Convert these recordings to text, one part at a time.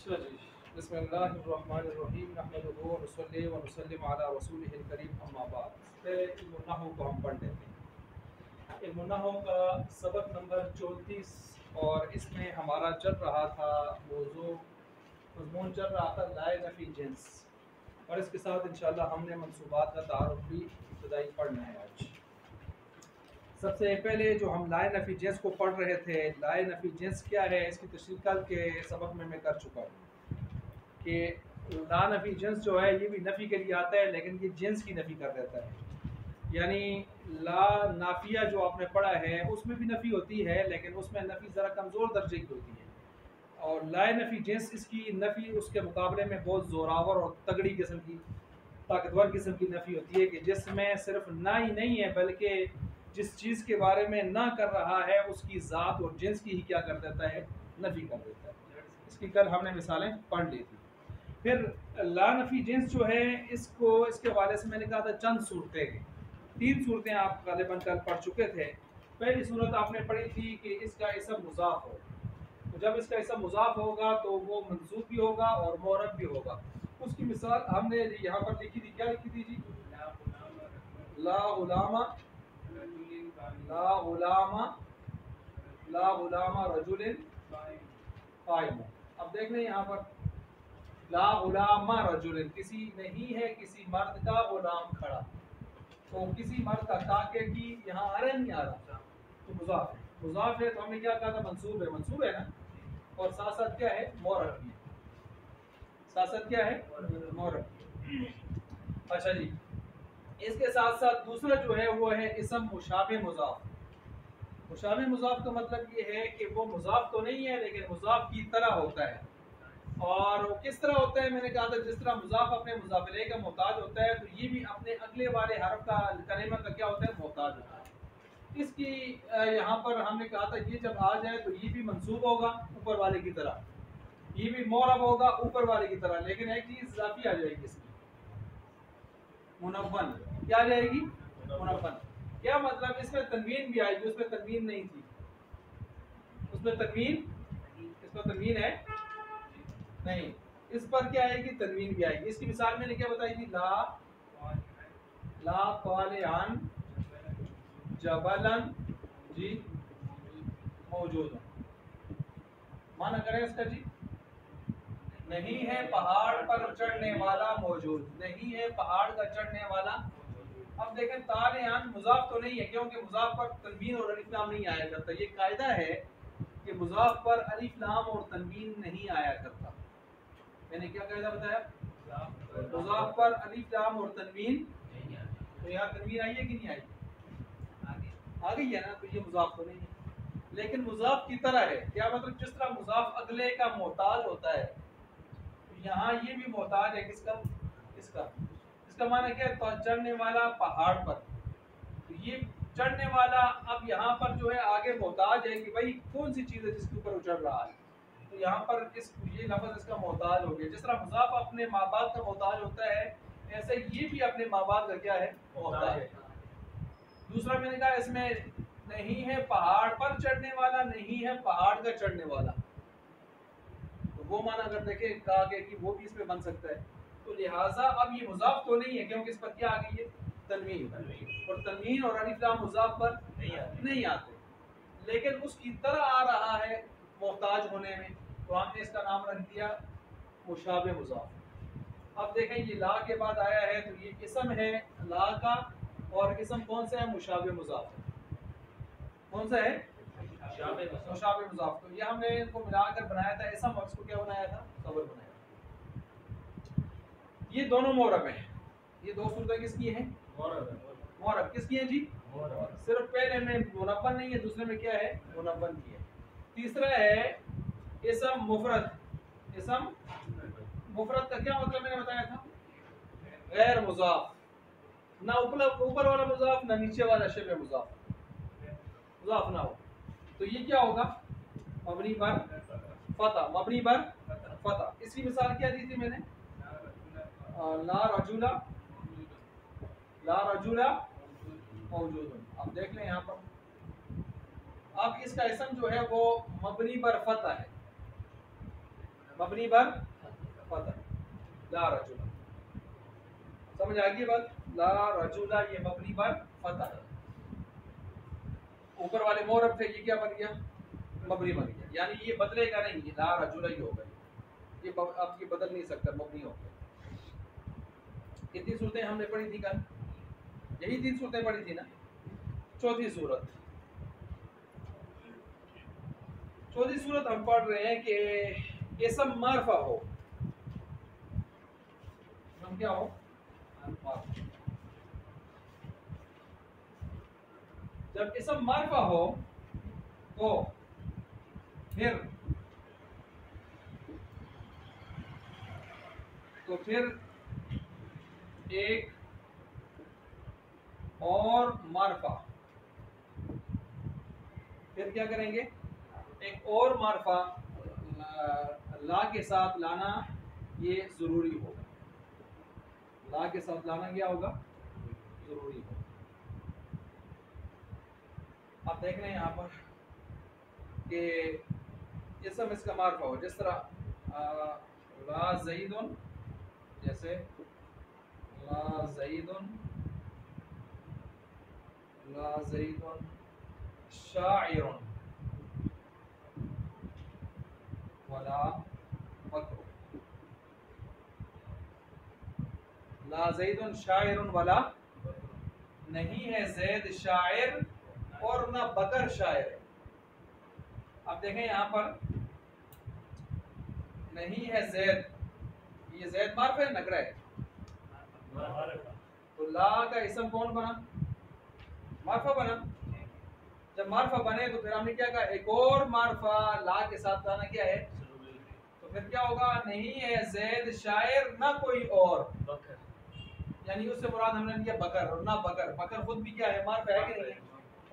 अच्छा जी, बिस्मिल्लाहिर्रहमानिर्रहीम नहमदुहु व नुसल्ली व नुसल्लिम अला रसूलिहिल करीम अम्मा बाद। पहले इल्मुन नहव को हम पढ़ लेते हैं। इल्मुन नहव का सबक नंबर 34 और इसमें हमारा चल रहा था मज़मून चल रहा था लाए नफ़ी जिन्स, और इसके साथ इंशाअल्लाह हमने मंसूबात का तारुफ भी इब्तदाई पढ़ना है आज। सबसे पहले जो हम लाए नफ़ी जिन्स को पढ़ रहे थे, लाए नफ़ी जिन्स क्या है इसकी तशरीह कल के सबक में मैं कर चुका हूँ कि ला नफ़ी जिन्स जो है ये भी नफ़ी के लिए आता है, लेकिन ये जिन्स की नफ़ी कर देता है। यानी ला नाफिया जो आपने पढ़ा है उसमें भी नफ़ी होती है, लेकिन उसमें नफ़ी ज़रा कमज़ोर दर्जे की होती है, और लाए नफ़ी जिन्स इसकी नफ़ी उसके मुकाबले में बहुत ज़ोरावर और तगड़ी किस्म की, ताकतवर किस्म की नफ़ी होती है कि जिसमें सिर्फ ना ही नहीं है बल्कि जिस चीज़ के बारे में ना कर रहा है उसकी ज़ात और जिन्स की ही क्या कर देता है, नफ़ी कर देता है। इसकी कल हमने मिसालें पढ़ ली थी। फिर ला नफ़ी जिन्स जो है इसको इसके हवाले से मैंने कहा था चंद सूरतें, 3 सूरतें आप गालिबन कल पढ़ चुके थे। पहली सूरत आपने पढ़ी थी कि इसका इसम मुज़ाफ़ हो, तो जब इसका इसम मुज़ाफ़ होगा तो वो मंसूब भी होगा और मुअर्रब भी होगा। उसकी मिसाल हमने यहाँ पर लिखी थी, क्या लिखी थी जी? ला गुलामा, ला गुलामा, ला गुलामा रजुलिन कायिम। अब देख लें यहाँ पर ला गुलामा रजुलिन, किसी नहीं है किसी मर्द का गुलाम खड़ा, तो किसी मर्द का ताके की यहाँ आ रहा है नहीं आ रहा, तो मुज़ाफ है। मुज़ाफ है तो हमने क्या कहा था, मंसूब है, मंसूब है ना, और साथ साथ क्या है, मुअर्रब भी है, साथ साथ क्या है, मुअर्रब भी है। अच्छा जी, इसके साथ साथ दूसरा जो है वो है इसम मुशाबे मुज़ाफ। मुशाबे मुज़ाफ का मतलब ये है कि वो मुज़ाफ तो नहीं है लेकिन मुज़ाफ की तरह होता है। और वो किस तरह होता है, मैंने कहा था जिस तरह मुज़ाफ अपने मुज़ाफ इलैहि का मोहताज होता है, तो ये भी अपने अगले वाले हरफ का कलिमा का क्या होता है, मोहताज होता है। इसकी यहाँ पर हमने कहा था ये जब आ जाए तो ये भी मंसूब होगा ऊपर वाले की तरह, ये भी मोरब होगा ऊपर वाले की तरह, लेकिन एक चीज इजाफी आ जाएगी इसकी, मुनव्वन। क्या आ जाएगी, मुनव्वन। क्या मतलब, इसमें तनवीन भी आएगी, उसमें तनवीन नहीं थी, उसमें तनवीन, इसमें तनवीन है नहीं, इस पर क्या आएगी, तनवीन भी आएगी। इसकी मिसाल मैंने क्या बताई थी, ला ला तालियान जबलन जी मौजूद, माना करें इसका जी, नहीं है पहाड़ पर चढ़ने वाला मौजूद, नहीं है पहाड़ का चढ़ने वाला। अब देखें तालियान मुजाफ तो नहीं है, क्योंकि मुजाफ पर तनवीन और अलिफ लाम नहीं आया करता। ये कायदा है कि मुजाफ पर अलिफ लाम और तनवीन नहीं आया करता। मैंने क्या कायदा बताया, मुजाफ पर अलिफ लाम और तनवीन, तो यहाँ तनवीन आई है कि नहीं आई, आ गई है ना, तो ये मुजाफ तो नहीं है, लेकिन मुजाफ की तरह है। क्या मतलब, जिस तरह मुजाफ अगले का मोहताज होता है, तो यहाँ ये भी मोहताज है किसका, इसका। इसका माना क्या है, तो चढ़ने वाला पहाड़ पर, तो ये चढ़ने वाला अब यहाँ पर जो है आगे मोहताज है कि भाई कौन सी चीज है जिसके ऊपर वो चढ़ रहा है, तो यहाँ पर इस ये लफ्ज इसका मोहताज हो गया। जिस तरह मुजाफ अपने माँ बाप का मोहताज होता है, ऐसे ये भी अपने माँ बाप का क्या है, मोहताज है। दूसरा मैंने कहा इसमें नहीं है पहाड़ पर चढ़ने वाला, नहीं है पहाड़ का चढ़ने वाला, तो वो माना अगर देखे कहा गया कि वो भी इसमें बन सकता है, तो लिहाजा अब ये मुजाफ तो नहीं है, क्योंकि इस पर क्या आ गई है, तनवीन, और तनवीन और अलिफ लाम मुजाफ पर नहीं आते, लेकिन उसकी तरह आ रहा है मोहताज होने में, तो हमने इसका नाम रख दिया मुशाबे मुजाफ। अब देखें ये ला के बाद आया है, तो ये इसम है ला का, और इसम कौन सा है, मुशाबे मुजाफ, कौन सा है, मुशाबे मुजाफ। तो ये हमने इनको मिलाकर बनाया था इसम, और इसको क्या बनाया था, खबर बनाया। ये दोनों मोरब हैं, ये दो सूरतें किसकी हैं, मोरब किसकी हैं जी, सिर्फ पहले में मुनव्वन नहीं है, दूसरे में क्या है, मुनव्वन की है। तीसरा है इसम मुफरद। इसम मुफरद का क्या मतलब मैंने बताया था, गैर मुजाफ, ना ऊपर वाला मुजाफ ना नीचे वाला शबे मुजाफ, मुजाफ ना हो, तो ये क्या होगा, मबनी पर फतह, मबनी पर फतह। इसकी मिसाल क्या दी थी मैंने, ला रजुला, ला रजुला मौजूद। अब देख लें यहाँ पर, अब इसका इसम जो है वो मबनी पर फतह है, मबनी पर फतह, ला रजुला। समझ आ गई बात? ला रजुला ये मबनी पर फतह। ऊपर वाले मोरब थे, ये क्या बन गया? मबनी बन गया, यानी ये बदलेगा नहीं, ये ला रजुला ही होगा, ये अब ये बदल नहीं सकता, मबनी हो गया। कितनी सूरतें हमने पढ़ी थी कल? यही 3 सूरतें पढ़ी थी ना। चौथी सूरत हम पढ़ रहे हैं कि इसम मारफा हो। हम क्या हो? जब इसम मारफा हो तो फिर एक और मारफा, फिर क्या करेंगे? एक और मारफा ला के साथ लाना ये जरूरी होगा। ला के साथ लाना क्या होगा? जरूरी होगा। आप देख रहे हैं यहाँ पर कि इसम इसका मारफा हो, जिस तरह ला ज़ईदुन, जैसे ला ज़ईदुन शाइरुन वला बकरुन। ला ज़ईदुन शाइरुन वला, नहीं है ज़ैद शायर और ना बकर शायर। अब देखें यहाँ पर नहीं है ज़ैद, ये ज़ैद मारफा है नकरा है, तो ला का इसम कौन बना? मारफा बना। जब मारफा बने तो फिर हमने क्या कहा? एक और मारफा ला के साथ लाना क्या है? तो फिर क्या होगा? नहीं है ज़ैद शायर ना कोई और, यानी उससे मुराद हमने लिया बकर और ना बकर। बकर खुद भी क्या है? मारफा है कि नहीं?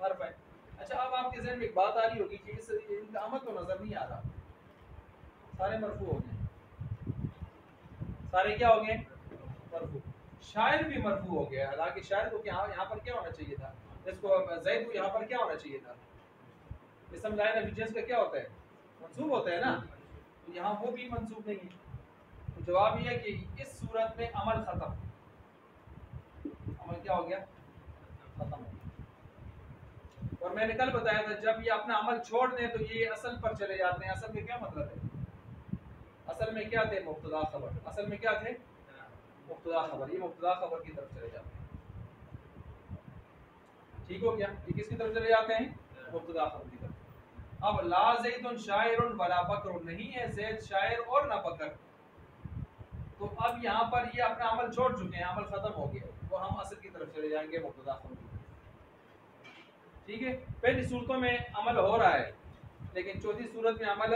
मारफा है। अच्छा, अब आपके ज़हन में एक बात आ रही होगी कि इनका अमल तो नजर नहीं आ रहा, सारे मरफू हो गए, सारे क्या हो गए? मरफू। शायर भी मरफू हो गया, हालांकि शायर को क्या यहाँ पर क्या होना चाहिए था? इसको ज़ैद को यहाँ पर क्या होना चाहिए था? इसम लाइन ऑफ जिन्स का क्या होता है? मंसूब होता है ना, तो यहाँ वो भी मंसूब नहीं है। तो जवाब ये है कि इस सूरत में अमल खत्म। अमल क्या हो गया? खत्म हो गया। और मैंने कल बताया था जब ये अपना अमल छोड़ दें तो ये असल पर चले जाते हैं। असल में क्या मतलब है? असल में क्या थे? मुब्तदा खबर। असल में क्या थे? मुब्तदा खबर। ये मुब्तदा खबर की तरफ चले जाते हैं। ठीक हो गया? ये किसकी तरफ चले जाते हैं? मुब्तदा खबर की तरफ। अब ला ज़ैदुन शाइरुन वला बकरुन, नहीं है ज़ैद शायर और ना बकर, तो अब यहाँ पर ये अपना अमल छोड़ चुके हैं, अमल खत्म हो गया, तो हम असल की तरफ चले जाएंगे, मुब्तदा खबर की तरफ। ठीक है? पहली सूरतों में अमल हो रहा है, लेकिन चौथी सूरत में अमल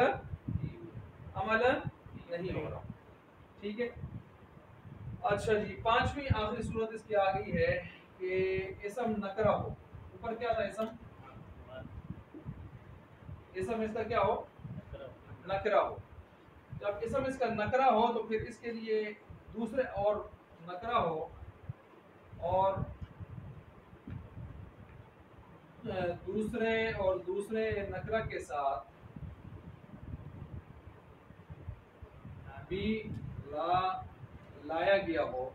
नहीं हो रहा। ठीक है? अच्छा जी, पांचवी आखिरी सूरत इसकी आ गई है कि इसम नकरा हो। ऊपर क्या था? इसम इसका क्या हो? नकरा हो। जब इसम इसका नकरा हो तो फिर इसके लिए दूसरे और नकरा हो और दूसरे नकरा के साथ भी लाया गया हो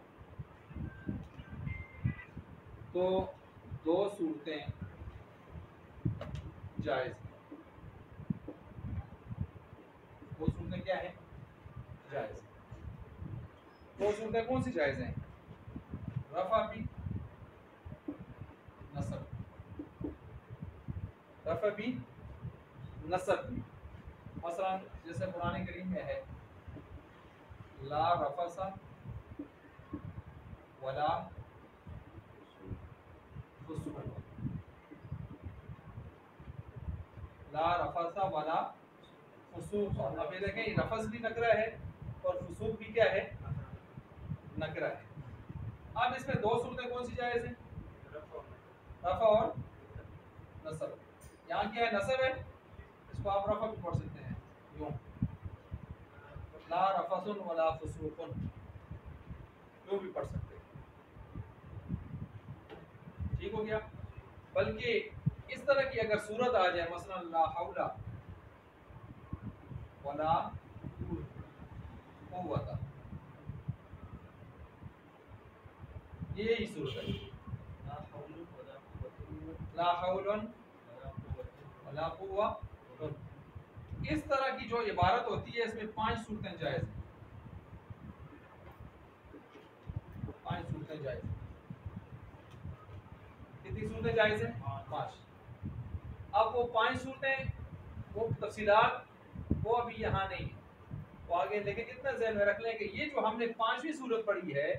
तो दो सूरतें जायज। दो सूरतें क्या है? जायज। दो सूरतें कौन सी जायज हैं? रफा भी, नसब। रफा भी, नसब भी। मसलन जैसे कुरान करीम में है ला रफसा वला फुसूक, ला रफसा वला फुसूक। अब ये देखें, रफस भी नकरा है और फुसूक भी क्या है? नकरा है। अब इसमें दो सूरतें कौन सी जायज हैं? रफा और नसब। यहाँ क्या है? नसब है, इसको आप रफा भी पढ़ सकते हैं यूं, ला रफसुन वला फुसूकुन, यूं भी पढ़ सकते हैं। ठीक हो गया? बल्कि इस तरह की अगर सूरत आ जाए, मसलन ला हौला वला कुव्वता, यही सूरत है। ला हौलन वला कुव्वा। इस तरह की जो इबारत होती है इसमें 5 सूरतें जायज़ हैं, 5 सूरतें जायज़ हैं। कितनी सूरतें जायज़ हैं? 5। अब वो 5 सूरतें, वो तफसीलात वो अभी यहाँ नहीं है, वो आगे, लेकिन इतना ज़हन में रख लें कि ये जो हमने 5वीं सूरत पढ़ी है,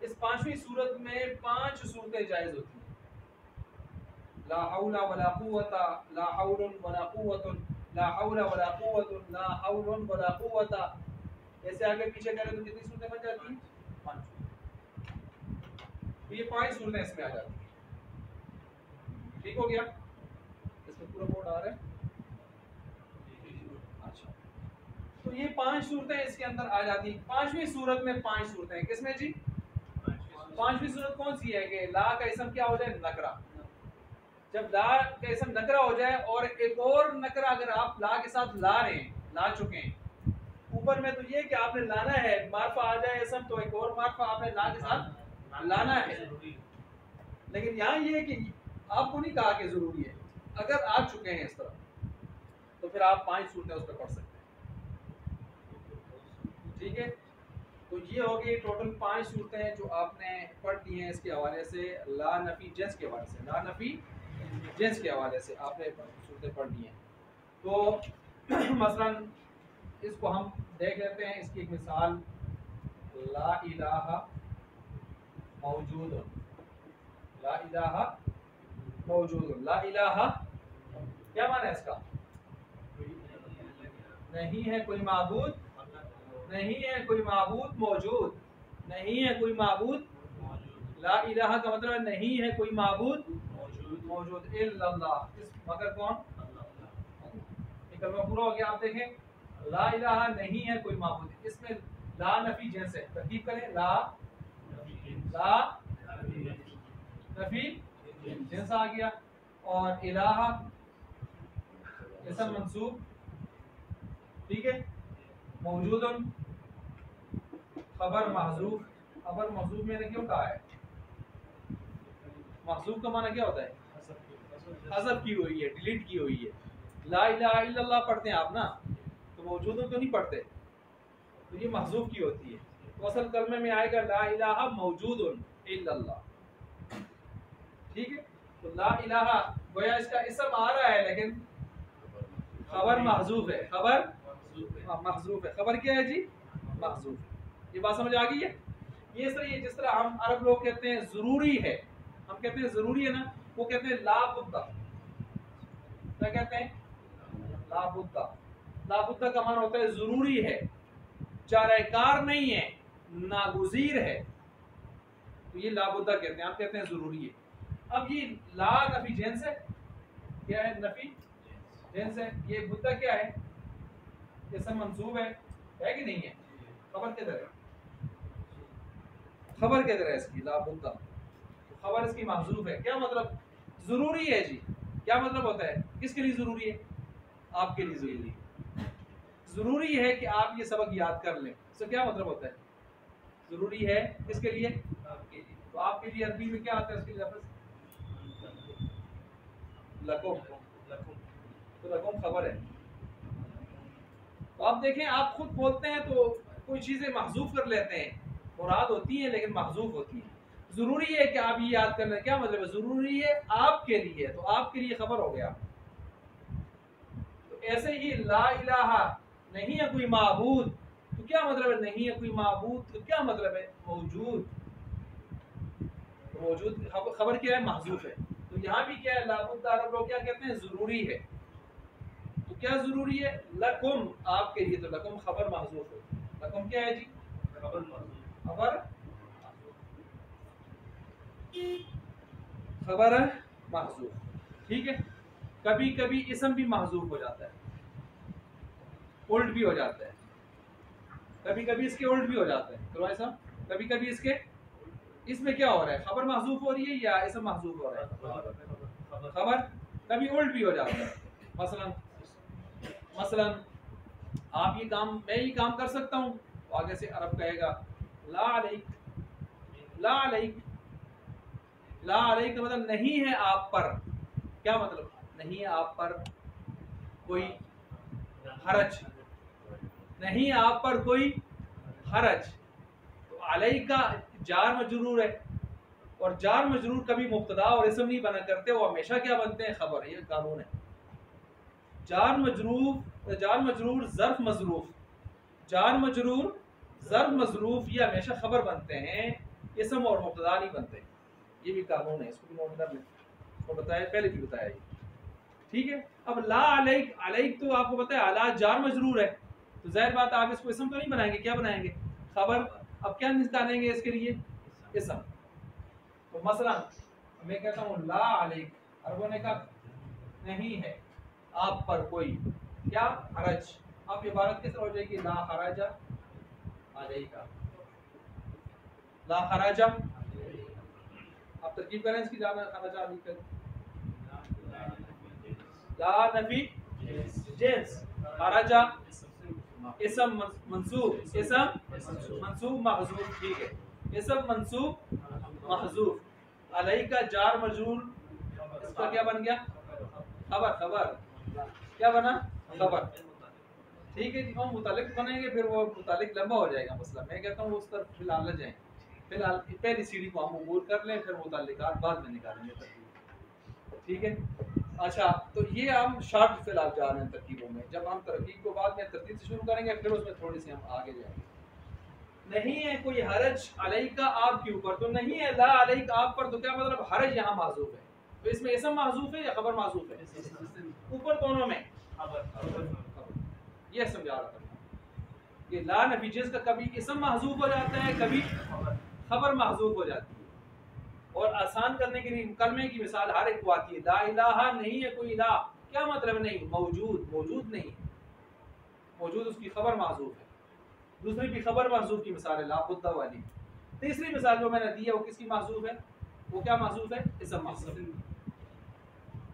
इस 5वीं सूरत में 5 सूरतें जायज़ होती हैं। ला हौला वला कुव्वता, ला हौलुन वला कुव्वतुन, ला हौला वला कुव्वतुन, ला हौलुन वला कुव्वता। ऐसे आगे पीछे करें तो कितनी सूरतें बन जाती हैं? 5। तो ये 5 सूरतें इसमें आ जाती हैं। ठीक हो गया? इसमें पूरा बोर्ड आ रहा है? अच्छा, तो ये 5 सूरतें इसके अंदर आ जाती हैं। 5वीं सूरत में 5 सूरतें हैं। किसमें जी? 5वीं सूरत कौन सी है कि ला का इसम क्या हो जाए? नकरा। जब ला का इसम नकरा हो जाए और एक और नकरा अगर आप ला के साथ ला रहे हैं, ला चुके हैं, ऊपर में तो ये कि आपने लाना है, मार्फा आ जाए इसम तो एक और मार्फा आपने ला के साथ लाना है। लेकिन यहाँ ये कि आपको नहीं कहा कि जरूरी है, अगर आ चुके हैं इस तरह तो फिर आप 5 सूरतें उस पर पढ़ सकते हैं। ठीक है, तो ये हो गई टोटल 5 सूरतें जो आपने पढ़ ली हैं इसके हवाले से, ला नफी जिन्स के हवाले से, ला नफी जिन्स के हवाले से आपने सूरतें पढ़ ली हैं। तो मसलन इसको हम देख लेते हैं, इसकी एक मिसाल, ला इलाहा मौजूदुन, ला इलाहा मौजूदुन। ला इलाहा क्या माना है इसका? नहीं है कोई माबूद, नहीं है कोई माबूद मौजूद, नहीं है कोई माबूद। ला इलाहा का मतलब नहीं है कोई माबूद मौजूद इल्लल्लाह, इस मगर कौन? ये कलमा पूरा हो गया। आप देखें, ला इलाहा नहीं है कोई माबूद, इसमें ला नफी जिन्स है। तरकीब करें, ला नफी जिन्स आ गया, और इलाहा इसम मंसूब। ठीक है, मौजूदुन खबर महजूफ। खबर महजूफ मैंने क्यों कहा है? महजूफ का माना क्या होता है? हज़फ की हुई है, डिलीट की हुई है। ला इलाहा इल्लल्लाह पढ़ते हैं आप ना, तो मौजूदुन तो नहीं पढ़ते, तो ये महजूफ की होती है। तो असल कलमे में आएगा ला इलाहा मौजूदुन इल्लल्लाह। ठीक है, तो ला इलाहा गोया इसका इसम आ रहा है लेकिन खबर महजूफ है, खबर महजूफ है। खबर क्या है जी? महजूफ। ये बात समझ आ गई है? ये सही है। जिस तरह हम अरब लोग कहते हैं जरूरी है, हम कहते हैं जरूरी है ना, वो कहते हैं लाबुद्दा। क्या कहते हैं? लाबुद्दा। लाबुद्दा का माना होता है जरूरी है, चाराकार नहीं है, नागुजीर है, तो ये लाबुद्दा कहते हैं। हम कहते हैं जरूरी है। अब ये ला नफी जिन्स है, क्या है? नफी जिन्स है। ये बुद्दा क्या है? इसम मंसूब है कि नहीं है? खबर किधर है? खबर किधर है इसकी? ला बुद्दा। तो खबर इसकी महजूफ है। क्या मतलब? जरूरी है जी। क्या मतलब होता है? किसके लिए जरूरी है? आपके लिए जरूरी है। जरूरी है कि आप ये सबक याद कर लें। इससे क्या मतलब होता है? जरूरी है किसके लिए? आपके लिए। तो आपके लिए अरबी में क्या आता है? उसके लिए लफ्ज़ लकुम। तो लकुम खबर है। तो आप देखें, आप खुद बोलते हैं तो कोई चीज़ें महजूफ कर लेते हैं, मुराद होती हैं लेकिन महजूफ होती हैं। जरूरी है कि आप ये याद कर लें। क्या मतलब है? जरूरी है आपके लिए, तो आपके लिए खबर हो गया। तो ऐसे ही ला इलाहा नहीं है कोई माबूद, तो क्या मतलब है? नहीं है कोई माबूद तो क्या मतलब है? मौजूद। तो मौजूद खबर क्या है? महजूफ है। तो यहाँ भी क्या है? लाबुद्दा अरब लोग क्या कहते हैं? जरूरी है। तो क्या जरूरी है? लकुम, आपके लिए। तो लकुम खबर महजूफ है। लकुम क्या है जी? खबर खबर महजूफ। ठीक है, कभी कभी इसम भी महजूफ हो जाता है, उल्ट भी हो जाता है, कभी कभी इसके उल्ट भी हो जाता है। तो ऐसा कभी कभी इसके, इसमें क्या हो रहा है? खबर महजूफ हो रही है या इसम महजूफ हो रहा है? खबर। कभी उल्ट भी हो जाता है। मसलन आप ये काम, मैं ये काम कर सकता हूँ, तो आगे से अरब कहेगा ला अलैक, ला अलैक। ला अलैक का मतलब नहीं है आप पर। क्या मतलब? नहीं है आप पर कोई हरज, नहीं आप पर कोई हरज। तो अलैक का जार मजरूर है, और जार मजरूर कभी मुब्तदा और इसम नहीं बना करते, वो हमेशा क्या बनते हैं? खबर। ये कानून है। जार मजरूर ज़र्फ मजरूफ, जार मजरूर ज़र्फ मजरूफ ये हमेशा खबर बनते हैं, इसम और मुब्तदा नहीं बनते। ये भी कानून है, इसको भी नोट कर लें। तो बताया, पहले भी बताया ये, ठीक है। अब ला अलैक, अलैक तो आपको पता है अला जार मजरूर है, तो जाहिर बात आप इसको इसम तो नहीं बनाएंगे, क्या बनाएंगे? खबर। अब क्या निकालेंगे इसके लिए? इसम। तो मसलन मैं कहता हूँ ला अलैक, अरबों ने कहा नहीं है आप पर कोई क्या हरज। अब इबारत किस तरह हो जाएगी? ला हराजा अलैका, ला हराजा। अब तरकीब करें इसकी, ला हराजा अलैका, ला नफी जिन्स, हराजा इसम मंसूब, इसम मंसूब महजूफ, ठीक है, इसम मंसूब महजूफ, अलैका जार मजरूर, इसका क्या बन गया? खबर। खबर क्या बना? खबर, ठीक है जी। हम मुतालिक बनेंगे, फिर वो मुतालिक लंबा हो जाएगा मसला। मैं कहता हूँ उस तरफ फिलहाल न जाएं, फिलहाल पहली सीढ़ी को हम अबूर कर लें, फिर मुतालिकात बाद में निकालेंगे, ठीक है। अच्छा, तो ये हम शॉर्ट फिलहाल जा रहे हैं तरकीबों में। जब हम तरकीब को बाद में तरतीब से शुरू करेंगे, फिर उसमें थोड़ी सी हम आगे जाएंगे। नहीं है कोई हरज अलैका आपके ऊपर, तो नहीं है ला अलैका आप पर, तो क्या मतलब? हरज यहाँ माज़ूफ है, तो इसमें इसम माज़ूफ है या खबर माज़ूफ है? ऊपर दोनों में ये समझा रहा था कि ला नफी जिन्स का कभी इसम महजूफ हो जाता है, कभी खबर महजूफ हो जाती है। और आसान करने के लिए कलमे की मिसाल हर एक को आती है। ला इलाहा, नहीं है कोई इलाह, क्या मतलब? नहीं मौजूद, मौजूद नहीं है, मौजूद उसकी खबर महजूफ है। दूसरी भी खबर महजूफ की मिसाल है ला बुद्दा वाली। तीसरी मिसाल जो मैंने दी है वो किसकी महजूफ है? वो क्या महजूफ है? इसम महजूफ।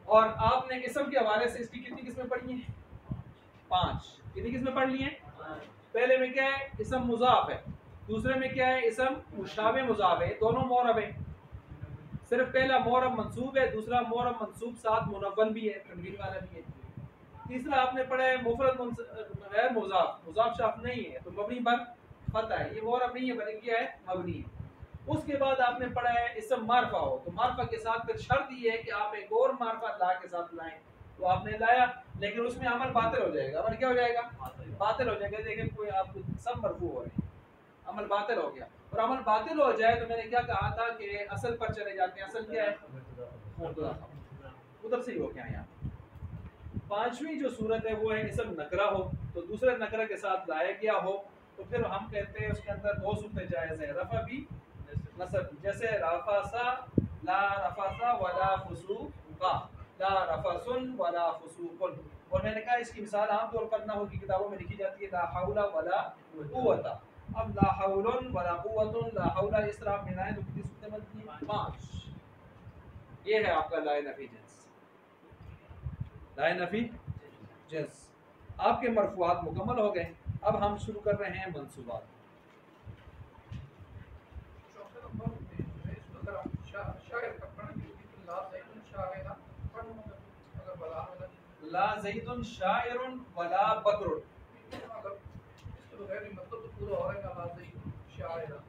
और आपने इसम के हवाले से इसकी कितनी किस्में पढ़ी हैं? 5। कितनी किस्में पढ़ ली हैं? पहले में क्या है? इसम मुजाफ है। दूसरे में क्या है? इसम मुशाबे मुजाफ है, दोनों मोरब है। सिर्फ पहला मोरब मंसूब है, दूसरा मोरब मंसूब साथ मुनव्वन भी है, तनवीन वाला भी है। तीसरा आपने पढ़ा है मुफरद गैर मुजाफ, मुजाफ शाफ नहीं है, तो मबनी पर फतह है, ये मोरब नहीं है बल्कि क्या है? मबनी है। उसके बाद आपने पढ़ा है इसम मारफा हो, तो मारफा के साथ फिर शर्त ये है कि आप एक और मारफा ला के साथ लाएं, तो आपने लाया, लेकिन उसमें अमल बातिल हो जाएगा। अमल क्या हो जाएगा? बातिल हो जाएगा। देखिए कोई आप सब मरफू हो रहे हैं, अमल बातिल हो गया। और अमल बातिल हो जाए तो मैंने क्या कहा था कि असल पर चले जाते हैं। असल क्या है? उधर से ही हो क्या यहाँ। पांचवी जो सूरत है वो है इसम नकरा हो, तो दूसरे नकरा के साथ लाया गया हो, तो फिर हम कहते हैं उसके अंदर 2 सूरतें जायज़ है, रफ़ा भी नसब। जैसे रफ़ासा, ला रफ़ासा वला फुसूका, ला रफ़ासुन वला फुसूकुन। और मैंने कहा इसकी मिसाल आमतौर पर ना हो की किताबों में लिखी जाती है ला हौला वला कुव्वता। अब ला हौलन वला कुव्वतुन, ला हौला इस तरह मिलाएं तो कितनी सूरतें बनती हैं? 5। ये है आपका लाए नफी जिन्स। लाए नफी जिन्स आपके मरफूआत मुकम्मल हो गए। अब हम शुरू कर रहे हैं मंसूबात। ला ज़ैदुन शाइरुन वला बकरुन,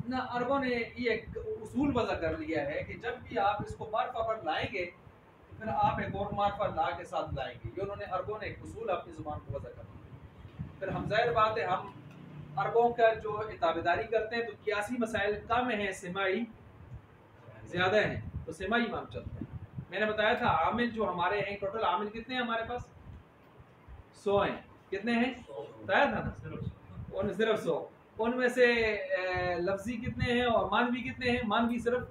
ना अरबों ने ये एक उसूल वज़ा कर लिया है कि जब भी आप इसको मारफा पर लाएंगे तो फिर आप एक और मारफा ला के साथ लाएंगे। ये उन्होंने अरबों ने एक उसूल अपनी ज़ुबान को वज़ा कर लिया। फिर हम ज़ाहिर बात है हम अरबों का जो ताबेदारी करते हैं तो कियासी मसाइल कम हैं, सिमाई ज़्यादा हैं, तो सिमाई हम चलते हैं। मैंने बताया था आमिल जो हमारे हैं, टोटल आमिल कितने हैं हमारे पास? 100 हैं। कितने हैं? बताया था ना, उन सिर्फ 100। उनमें से लफ्जी कितने हैं और मानवी कितने हैं? मानवी सिर्फ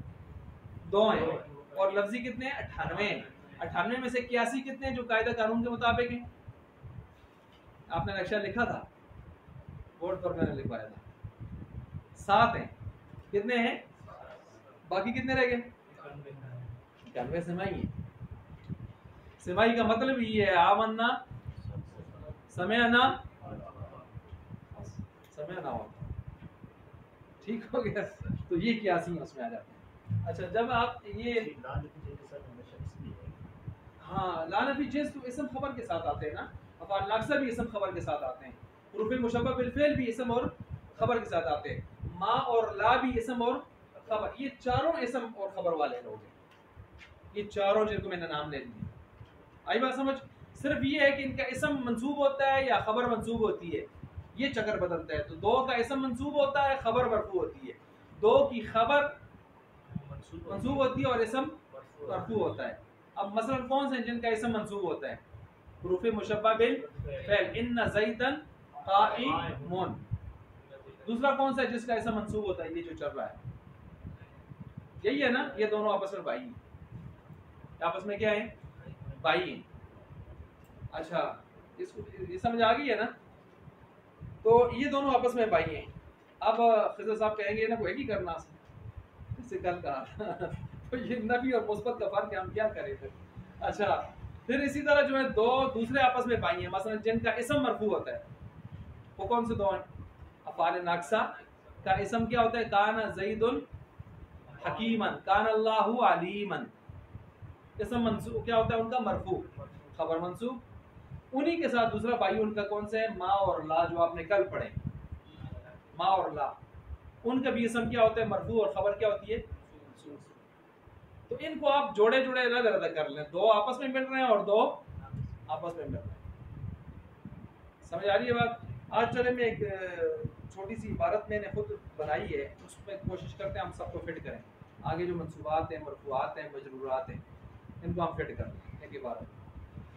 2 हैं, और लफ्जी कितने हैं? 98 हैं। 98 में से 81 कितने हैं जो कायदा कानून के मुताबिक हैं? आपने नक्शा लिखा था, बोर्ड पर मैंने लिखवाया था। 7 हैं। कितने हैं? बाकी कितने रह गए? 91 सिमाई है। सिमाई का मतलब ये है आमन्ना समयना समयना हो, ठीक हो गया। तो ये कियासी उसमें आ जाते हैं। अच्छा, जब आप ये हाँ लानफी जिन्स तो इसम खबर के साथ आते हैं ना, अफआल नाक़िसा भी इसम खबर के साथ आते हैं, हुरूफ़ मुशब्बह बिल फ़िल भी इसम और खबर के साथ आते हैं, मा और ला भी इसम और खबर, ये चारों इसम और खबर वाले लोग हैं, ये चारों जिनको मैंने नाम ले लिए। आई बात समझ? सिर्फ ये है कि इनका इसम मंसूब होता है या खबर मंसूब होती है, ये चक्कर बदलता है। तो दो का इसम मंसूब होता है, खबर मरफू होती है, दो की खबर मंसूब होती है और इसम मरफू होता है। अब मसलन कौन से जिनका इसम मंसूब होता है? हुरूफ़ मुशब्बह बिल फ़िल, इन्ना ज़ैदन क़ाइमुन। दूसरा कौन सा है जिसका इसम मंसूब होता है? ये जो चल रहा है यही है ना, ये दोनों आपस में भाई हैं, आपस में क्या है? भाई हैं। अच्छा, इसको ये समझ आ गई है ना? तो ये दोनों आपस में भाई हैं। अब खिज़र साहब कहेंगे ना कोई ही करना इससे कल कहा तो ये नफी और मुस्बत का फर्क है, हम क्या करें फिर? अच्छा, फिर इसी तरह जो है दो दूसरे आपस में भाई हैं, मसलन जिनका इसम मरफू होता है, वो कौन से दो हैं? अफ़आल नाक़िसा का इसम क्या होता है? काना ज़ैदुन हकीमन, काना अल्लाहु अलीमन। इसम मंसूब क्या होता है उनका? मरफू, खबर मंसूब। उन्हीं के साथ दूसरा भाई उनका कौन सा है? मा और ला, जो आपने कल पढ़े, मा और ला, उनका भी इसम क्या होता है? मरफू, और खबर क्या होती है? तो इनको आप जोड़े जोड़े अलग अलग कर लें, दो आपस में मिल रहे हैं और दो आपस में मिल रहे हैं। समझ आ रही है बात? आज चले मैं एक छोटी सी इबारत मैंने खुद बनाई है, उसमें कोशिश करते हैं हम सबको फिट करें। आगे जो मंसूबात हैं, मरफूआत हैं, मजरूरात हैं, इनको हम फिट कर लें एक इबारत,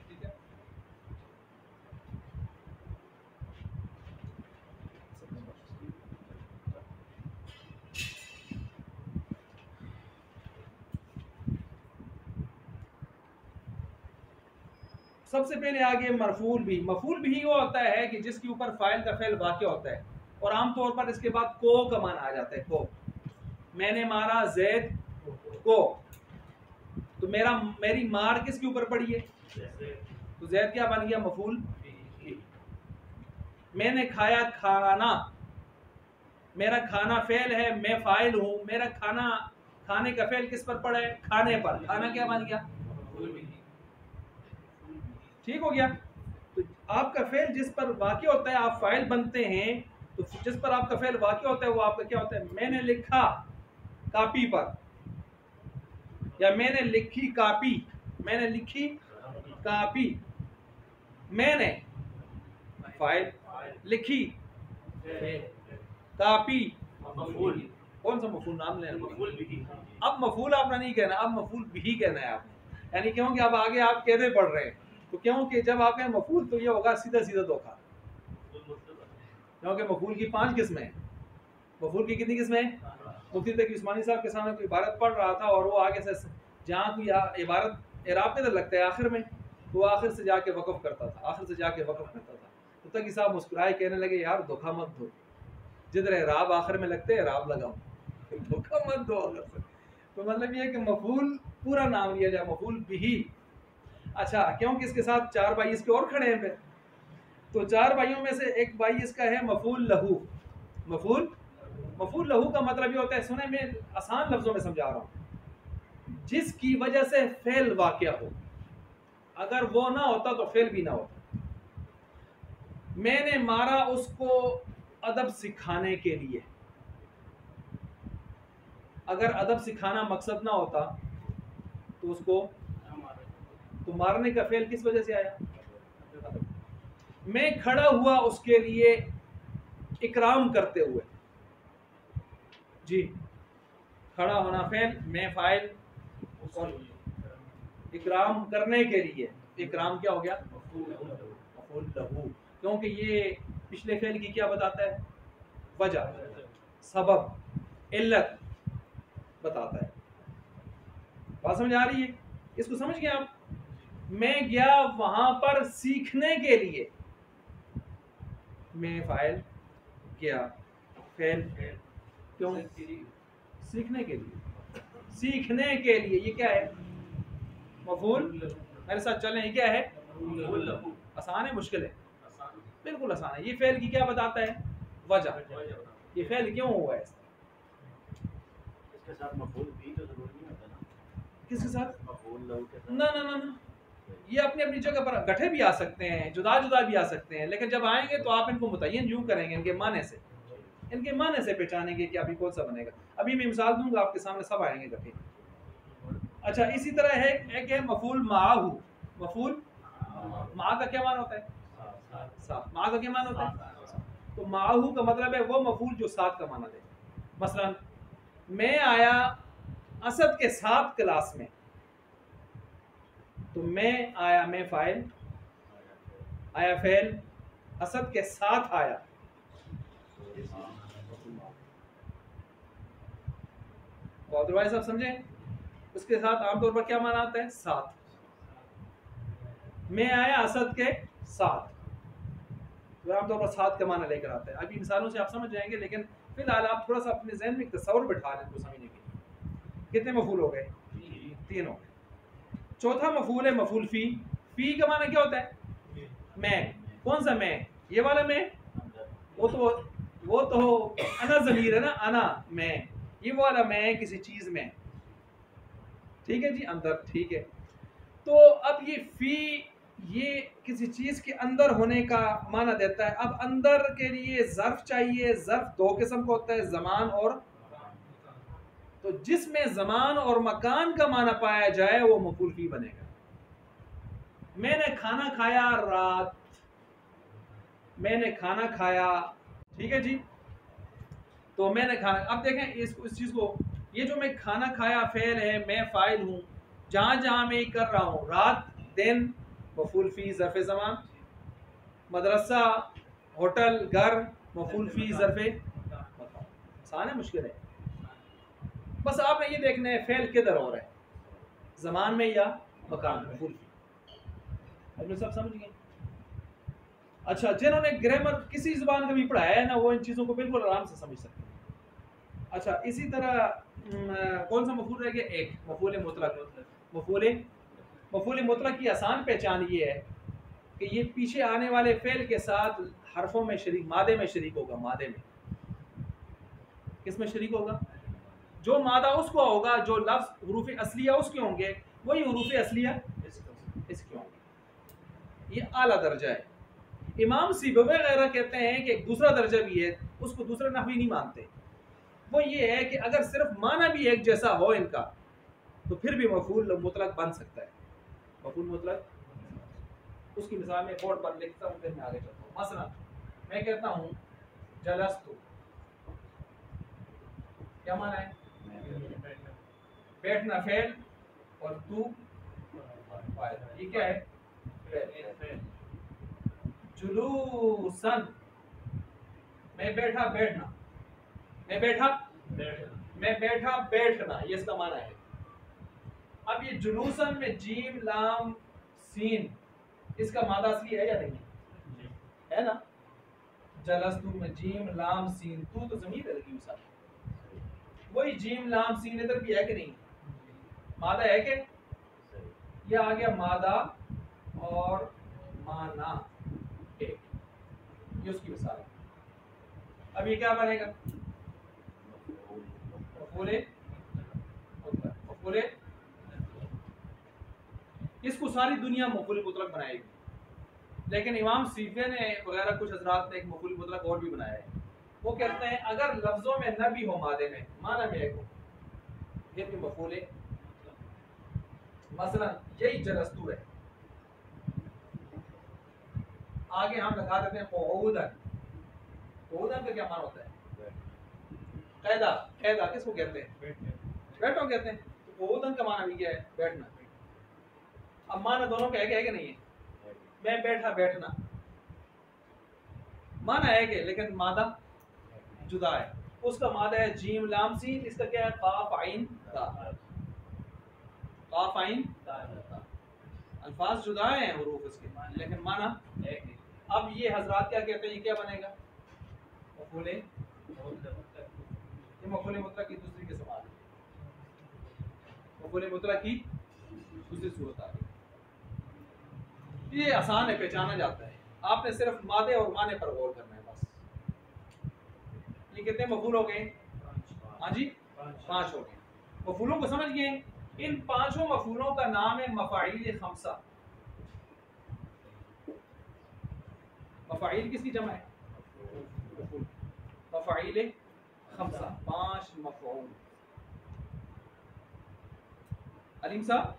ठीक है? सबसे पहले आगे मरफूल भी। मफूल भी वो होता है कि जिसके ऊपर फाइल का फेल वाक़ होता है, और आमतौर पर इसके बाद को का मान आ जाता है। को, मैंने मारा जैद को, तो मेरी मार किसके ऊपर पड़ी है? तो जैद क्या बन गया? मफूल। मैंने खाया खाना, मेरा खाना फेल है, मैं फाइल हूं, मेरा खाना, खाने का फेल किस पर पड़ा है? खाने पर। खाना क्या बन गया? ठीक हो गया। तो आपका फेल जिस पर वाक़ होता है आप फाइल बनते हैं, तो जिस पर आपका फेल वाक़ होता है वो आपका क्या होता है? मैंने लिखा कापी पर, या मैंने लिखी कापी, मैंने लिखी कापी, मैंने फाइल, लिखी कापी, मफूल। कौन सा मफूल? नाम लेना। अब मफूल आपने नहीं कहना, अब मफूल भी कहना है आपने, यानी क्योंकि अब आगे आप कहने पड़ रहे हैं, तो क्योंकि जब आप कहें मफूल तो ये होगा सीधा सीधा धोखा, क्योंकि मफूल की 5 किस्में हैं। मफूल की कितनी किस्में हैं? मुफ्ती तकी उस्मानी साहब के सामने कोई इबारत पढ़ रहा था और वो आगे से जहाँ कोई इबारत एराब के लगता है आखिर में, तो वो आखिर से जाके वक़फ़ करता था, आखिर से जाके वक़फ़ करता था। तो तकी साहब मुस्कुराए, कहने लगे यार धोखा मत दो, जिधर एराब आखिर में लगते हैं एराब लगाओ, धोखा मत दो आखिर से। तो मतलब ये है कि मफूल पूरा नाम लिया जाए, मफूल बिही। अच्छा, क्योंकि इसके साथ 4 भाई इसके और खड़े हैं फिर, तो 4 भाइयों में से एक भाई इसका है मफूल लहू। मफूल लहू का मतलब ये होता है, सुने मैं आसान लफ्जों में समझा रहा हूँ, जिसकी वजह से फेल वाक़या हो, अगर वो ना होता तो फेल भी ना होता। मैंने मारा उसको अदब सिखाने के लिए, अगर अदब सिखाना मकसद ना होता तो उसको तो मारने का फेल किस वजह से आया? मैं खड़ा हुआ उसके लिए इकराम करते हुए, जी, खड़ा होना फेल, मैं फाइल, और इकराम करने के लिए, इकराम क्या हो गया? मफूल लहू। क्योंकि ये पिछले फेल की क्या बताता है? वजह, सबब, इल्लत बताता है। बात समझ आ रही है? इसको समझ गए आप? मैं गया वहां पर सीखने के लिए, मैं फाइल गया, फेल क्यों? सीखने के लिए, सीखने के लिए, ये क्या है? मफूल। मेरे साथ चलें, ये क्या है? आसान है मुश्किल है? बिल्कुल आसान है। ये फेल की क्या बताता है? वजह, ये फेल क्यों हुआ है? उसके साथ मफूल भी तो जरूरी नहीं होता ना। किसके साथ? मफूल लहू के साथ ना ना ना ना, ये अपनी अपनी जगह पर गठे भी आ सकते हैं, जुदा जुदा भी आ सकते हैं, लेकिन जब आएंगे तो आप इनको मुतय्यन यूं करेंगे इनके माने से, इनके माने से पहचानेंगे कि अभी कौन सा बनेगा। अभी मैं मिसाल दूंगा आपके सामने, सब आएंगे गठे। अच्छा, इसी तरह है एक है मफूल माहू। मफूल मा का क्या मान होता है? साथ। मा का क्या मान होता है? तो माहू का मतलब है वो मफूल जो साथ का माना दे। मसलन मैं आया असद के साथ क्लास में, तो मैं आया, मैं फाइल, आया फेल, असद के साथ आया। तो अदरवाइज आप समझे, उसके साथ आमतौर पर क्या माना आता है? साथ। मैं आया असद के साथ, तो आमतौर पर साथ का माना लेकर आता है। अभी मिसालों से आप समझ जाएंगे, लेकिन फिलहाल आप थोड़ा सा अपने जहन में तस्वर बिठा लें तो समझने के लिए। कितने मफूल हो गए? 3 हो गए। चौथा मफूल है मफूल फी। फी का माना क्या होता है? मैं। कौन सा मैं? ये वाला मैं? वो तो अना ज़मीर है ना, अना मैं। ये वाला मैं किसी चीज में, ठीक है जी, अंदर, ठीक है। तो अब ये फी, ये किसी चीज के अंदर होने का माना देता है। अब अंदर के लिए ज़र्फ चाहिए। ज़र्फ 2 किस्म का होता है, ज़मान और, तो जिसमें ज़मान और मकान का माना पाया जाए वो मफूल फी बनेगा। मैंने खाना खाया रात, मैंने खाना खाया, ठीक है जी। तो मैंने खाना, अब देखें इस चीज को, ये जो मैं खाना खाया फेल है, मैं फाइल हूँ। जहां जहां मैं कर रहा हूँ, रात, दिन, मफूल फी ज़र्फ़ ज़मान। मदरसा, होटल, घर, मफूल फी ज़र्फ़े। आसान है, मुश्किल है? बस आपने ये देखना है फेल किधर हो रहा है, ज़मान में या मकान में, मफूल फी। अब सब समझ गए? अच्छा, जिन्होंने ग्रामर किसी ज़बान का भी पढ़ाया है ना, वो इन चीज़ों को बिल्कुल आराम से समझ सकते हैं। अच्छा, इसी तरह कौन सा मफूल रह गया? एक मफूल मुतलक। मफूल मुतलक की आसान पहचान ये है कि ये पीछे आने वाले फेल के साथ हरफों में शरीक, मादे में शरीक होगा। मादे में, किस में शरीक होगा? जो मादा उसको होगा, जो लफ्ज़ हुरूफ असलिया उसके होंगे, वही हुरूफ असलिया इसके होंगे। ये आला दर्जा है। इमाम सिबवी वगैरह कहते हैं कि एक दूसरा दर्जा भी है, उसको दूसरा नहवी नहीं मानते। वो ये है कि अगर सिर्फ माना भी एक जैसा हो इनका, तो फिर भी मफूल मुतलक बन सकता है। मफूल मुतलक, उसकी मिसाल में बोर्ड पर लिखता हूँ, फिर मैं आगे चलता हूँ। मसलन मैं कहता हूँ जलस्तु, क्या माना है? बैठना फेल और तू फाइल। ये क्या है? फेल। जुलूसन, मैं बैठा बैठना, मैं बैठा बैठना, ये इसका माना है। अब ये जुलूसन में जीम लाम सीन, इसका मादा असली है या नहीं? है ना। जलस्तु में जीम लाम सीन, तू तो ज़मीर है लगी साथ, वही जीम लाम सीन इधर भी है कि नहीं? मादा है कि? ये आ गया मादा और माना एक, ये उसकी मिसाल है। अब ये क्या बनेगा? मफूले, इसको सारी दुनिया मफूल मुतलक बनाएगी, लेकिन इमाम सीफे ने वगैरह कुछ हजरात ने एक मफूल मुतलक और भी बनाया है। वो कहते हैं अगर लफ्जों में न भी हो, मादे में, माना में एक हो, ये भी मफूल है। मसलन यही जलस्तु है, आगे हम लगा देते हैं क़ुऊदन। क़ुऊदन का क्या मान होता है? कैदा। कैदा किसको कहते हैं? बैठो कहते हैं। तो क़ुऊदन का माना भी क्या है? बैठना। अब माना दोनों का है कि नहीं है? मैं बैठा बैठना माना है कि, लेकिन मादा जुदा है। उसका मादा है जीम लाम सीन, इसका क्या है? काफ आइन ता। काफ आइन ता। अल्फाज जुदा हैं हुरूफ इसके, लेकिन माना एक है। अब ये हजरात क्या कहते हैं, ये क्या बनेगा? मफूले, ये मफूले मुतलक की दूसरी किस्म आ गई। मफूले मुतलक की दूसरी सूरत आ गई। ये आसान है, पहचाना जाता है। आपने सिर्फ मादे और माने पर गौर करना है बस। ये कितने मफूल हो गए? हाँ जी, 5 हो गए। मफूलों को समझ गए। इन 5 मफूलों का नाम है मफाइल खमसा। मफाइल किसकी जमा है? मफाइल खमसा, 5 मफूल। अलीम साहब,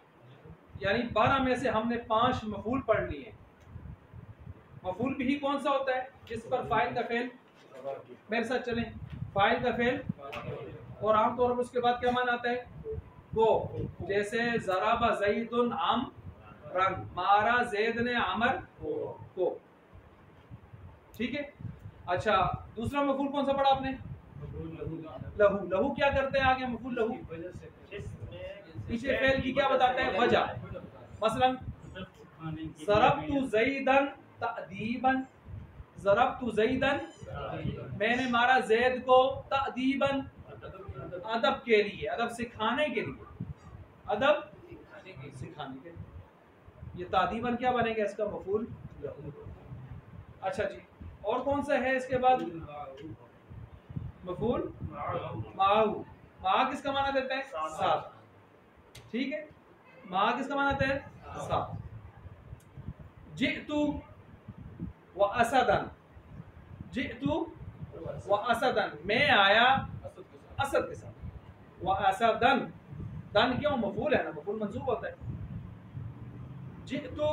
यानी 12 में से हमने 5 मफूल पढ़ लिए। मफूल भी कौन सा होता है? जिस पर फाइल का फेल, मेरे साथ चलें, फाइल का फेल और आमतौर पर उसके बाद क्या मान आता है? वो, जैसे ज़राबा ज़ैदुन अमरन, मारा ज़ैद ने अमर को। ठीक है। अच्छा, दूसरा मफूल कौन सा पढ़ा आपने? लहू। लहू क्या करते हैं आगे? मफूल लहू पीछे फेल की क्या बताता है? वजह। मसलन ज़रबतु ज़ैदन तअदीबन, ज़रबतु ज़ैदन, मैंने मारा ज़ैद को, तअदीबन, अदब के लिए, अदब सिखाने के लिए, अदब सिखाने के लिए। ये तादीबन क्या बनेगा? इसका मफूल। अच्छा जी, और कौन सा है इसके बाद? मफूल माहू। माह किसका माना देता है? साथ। ठीक है, माह किसका माना देता है? साथ। जितु व असदन, जितु व असदन, मैं आया असद के साथ। व असदन, दन क्यों? मफूल है ना, मफूल मंसूब होता है। जितु,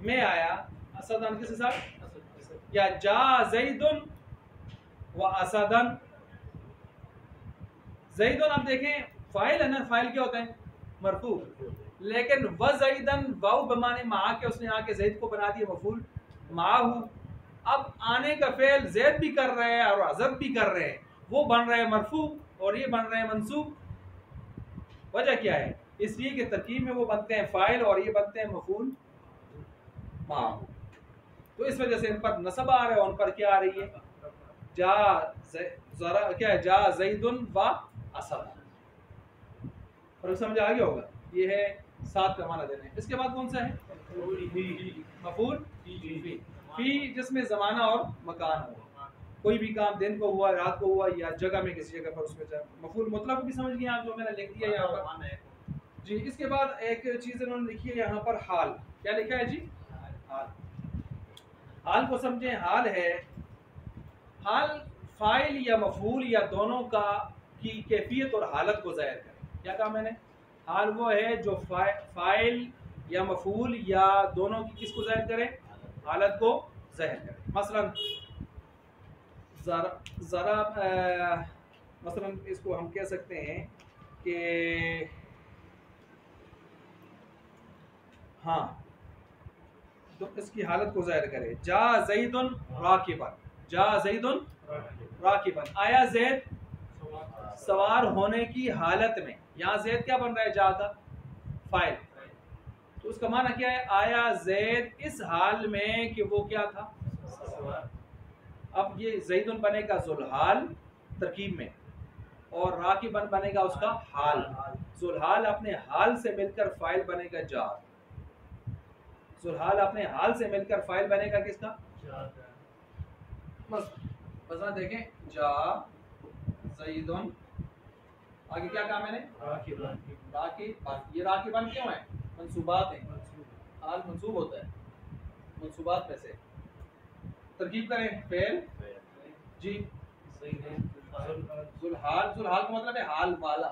मैं आया, असदन किसके साथ? या जा ज़ैदुन व असदन। ज़ैदुन आप देखें फाइल है ना, फाइल क्या होता है? मरफू। लेकिन व ज़ैदन, वाव बमाने मा के, उसने आके ज़ैद को बना दिया मफूल माहू। अब आने का फेल ज़ैद भी कर रहे हैं और अज़ब भी कर रहे हैं, वो बन रहे हैं मरफू और ये बन रहे हैं मंसूब। वजह क्या है? इसलिए कि तरकीब में वो बनते हैं फाइल और ये बनते हैं मफूल माहू। तो इस वजह से इन पर नसब आ रहा है और उन पर क्या आ रही है? जा जरा क्या है? जा ज़ैदुन व असद। और समझ आ गया होगा। ये है 7 का माना देना है। इसके बाद कौन सा है? मफूल फी, जिसमें ज़माना और मकान हो। कोई भी काम दिन को हुआ, रात को हुआ, या जगह में किसी जगह पर, उसमें मफूल मुतलक भी समझ गए आप, जो मैंने लिख दिया यहाँ पर जी। इसके बाद एक चीज़ इन्होंने लिखी है यहाँ पर, हाल। क्या लिखा है जी? हाल। हाल को समझें। हाल है, हाल फाइल या मफूल या दोनों का की कैफियत और हालत को ज़ाहिर करे। क्या कहा मैंने? हाल वो है जो फाइल या मफूल या दोनों की किसको ज़ाहिर करे? हालत को ज़ाहिर करे। मसलन मसलन इसको हम कह सकते हैं कि हाँ, तो इसकी हालत को ज़ाहिर करे। जा ज़ैदुन राकिबन, जा ज़ैदुन राकिबन, आया ज़ैद सवार होने की हालत में। यहाँ ज़ैद क्या बन रहा है? जा का फाइल। तो उसका माना क्या है? आया ज़ैद इस हाल में कि वो क्या था? अब ये ज़ैदुन बनेगा ज़ुलहाल तरकीब में, और राकिबन बनेगा उसका हाल। ज़ुलहाल अपने हाल से मिलकर फाइल बनेगा जार। ज़ुलहाल अपने हाल से मिलकर फाइल बनेगा किसका? बस देखें, जा ज़ैदुन, आगे क्या कहा मैंने? राकिबन। ये राकिबन क्यों है? मंसूबात है, हाल मंसूब होता है, मंसूबात में से। तरकीब करें फेल जी। ज़ुलहाल, ज़ुलहाल का मतलब है हाल वाला,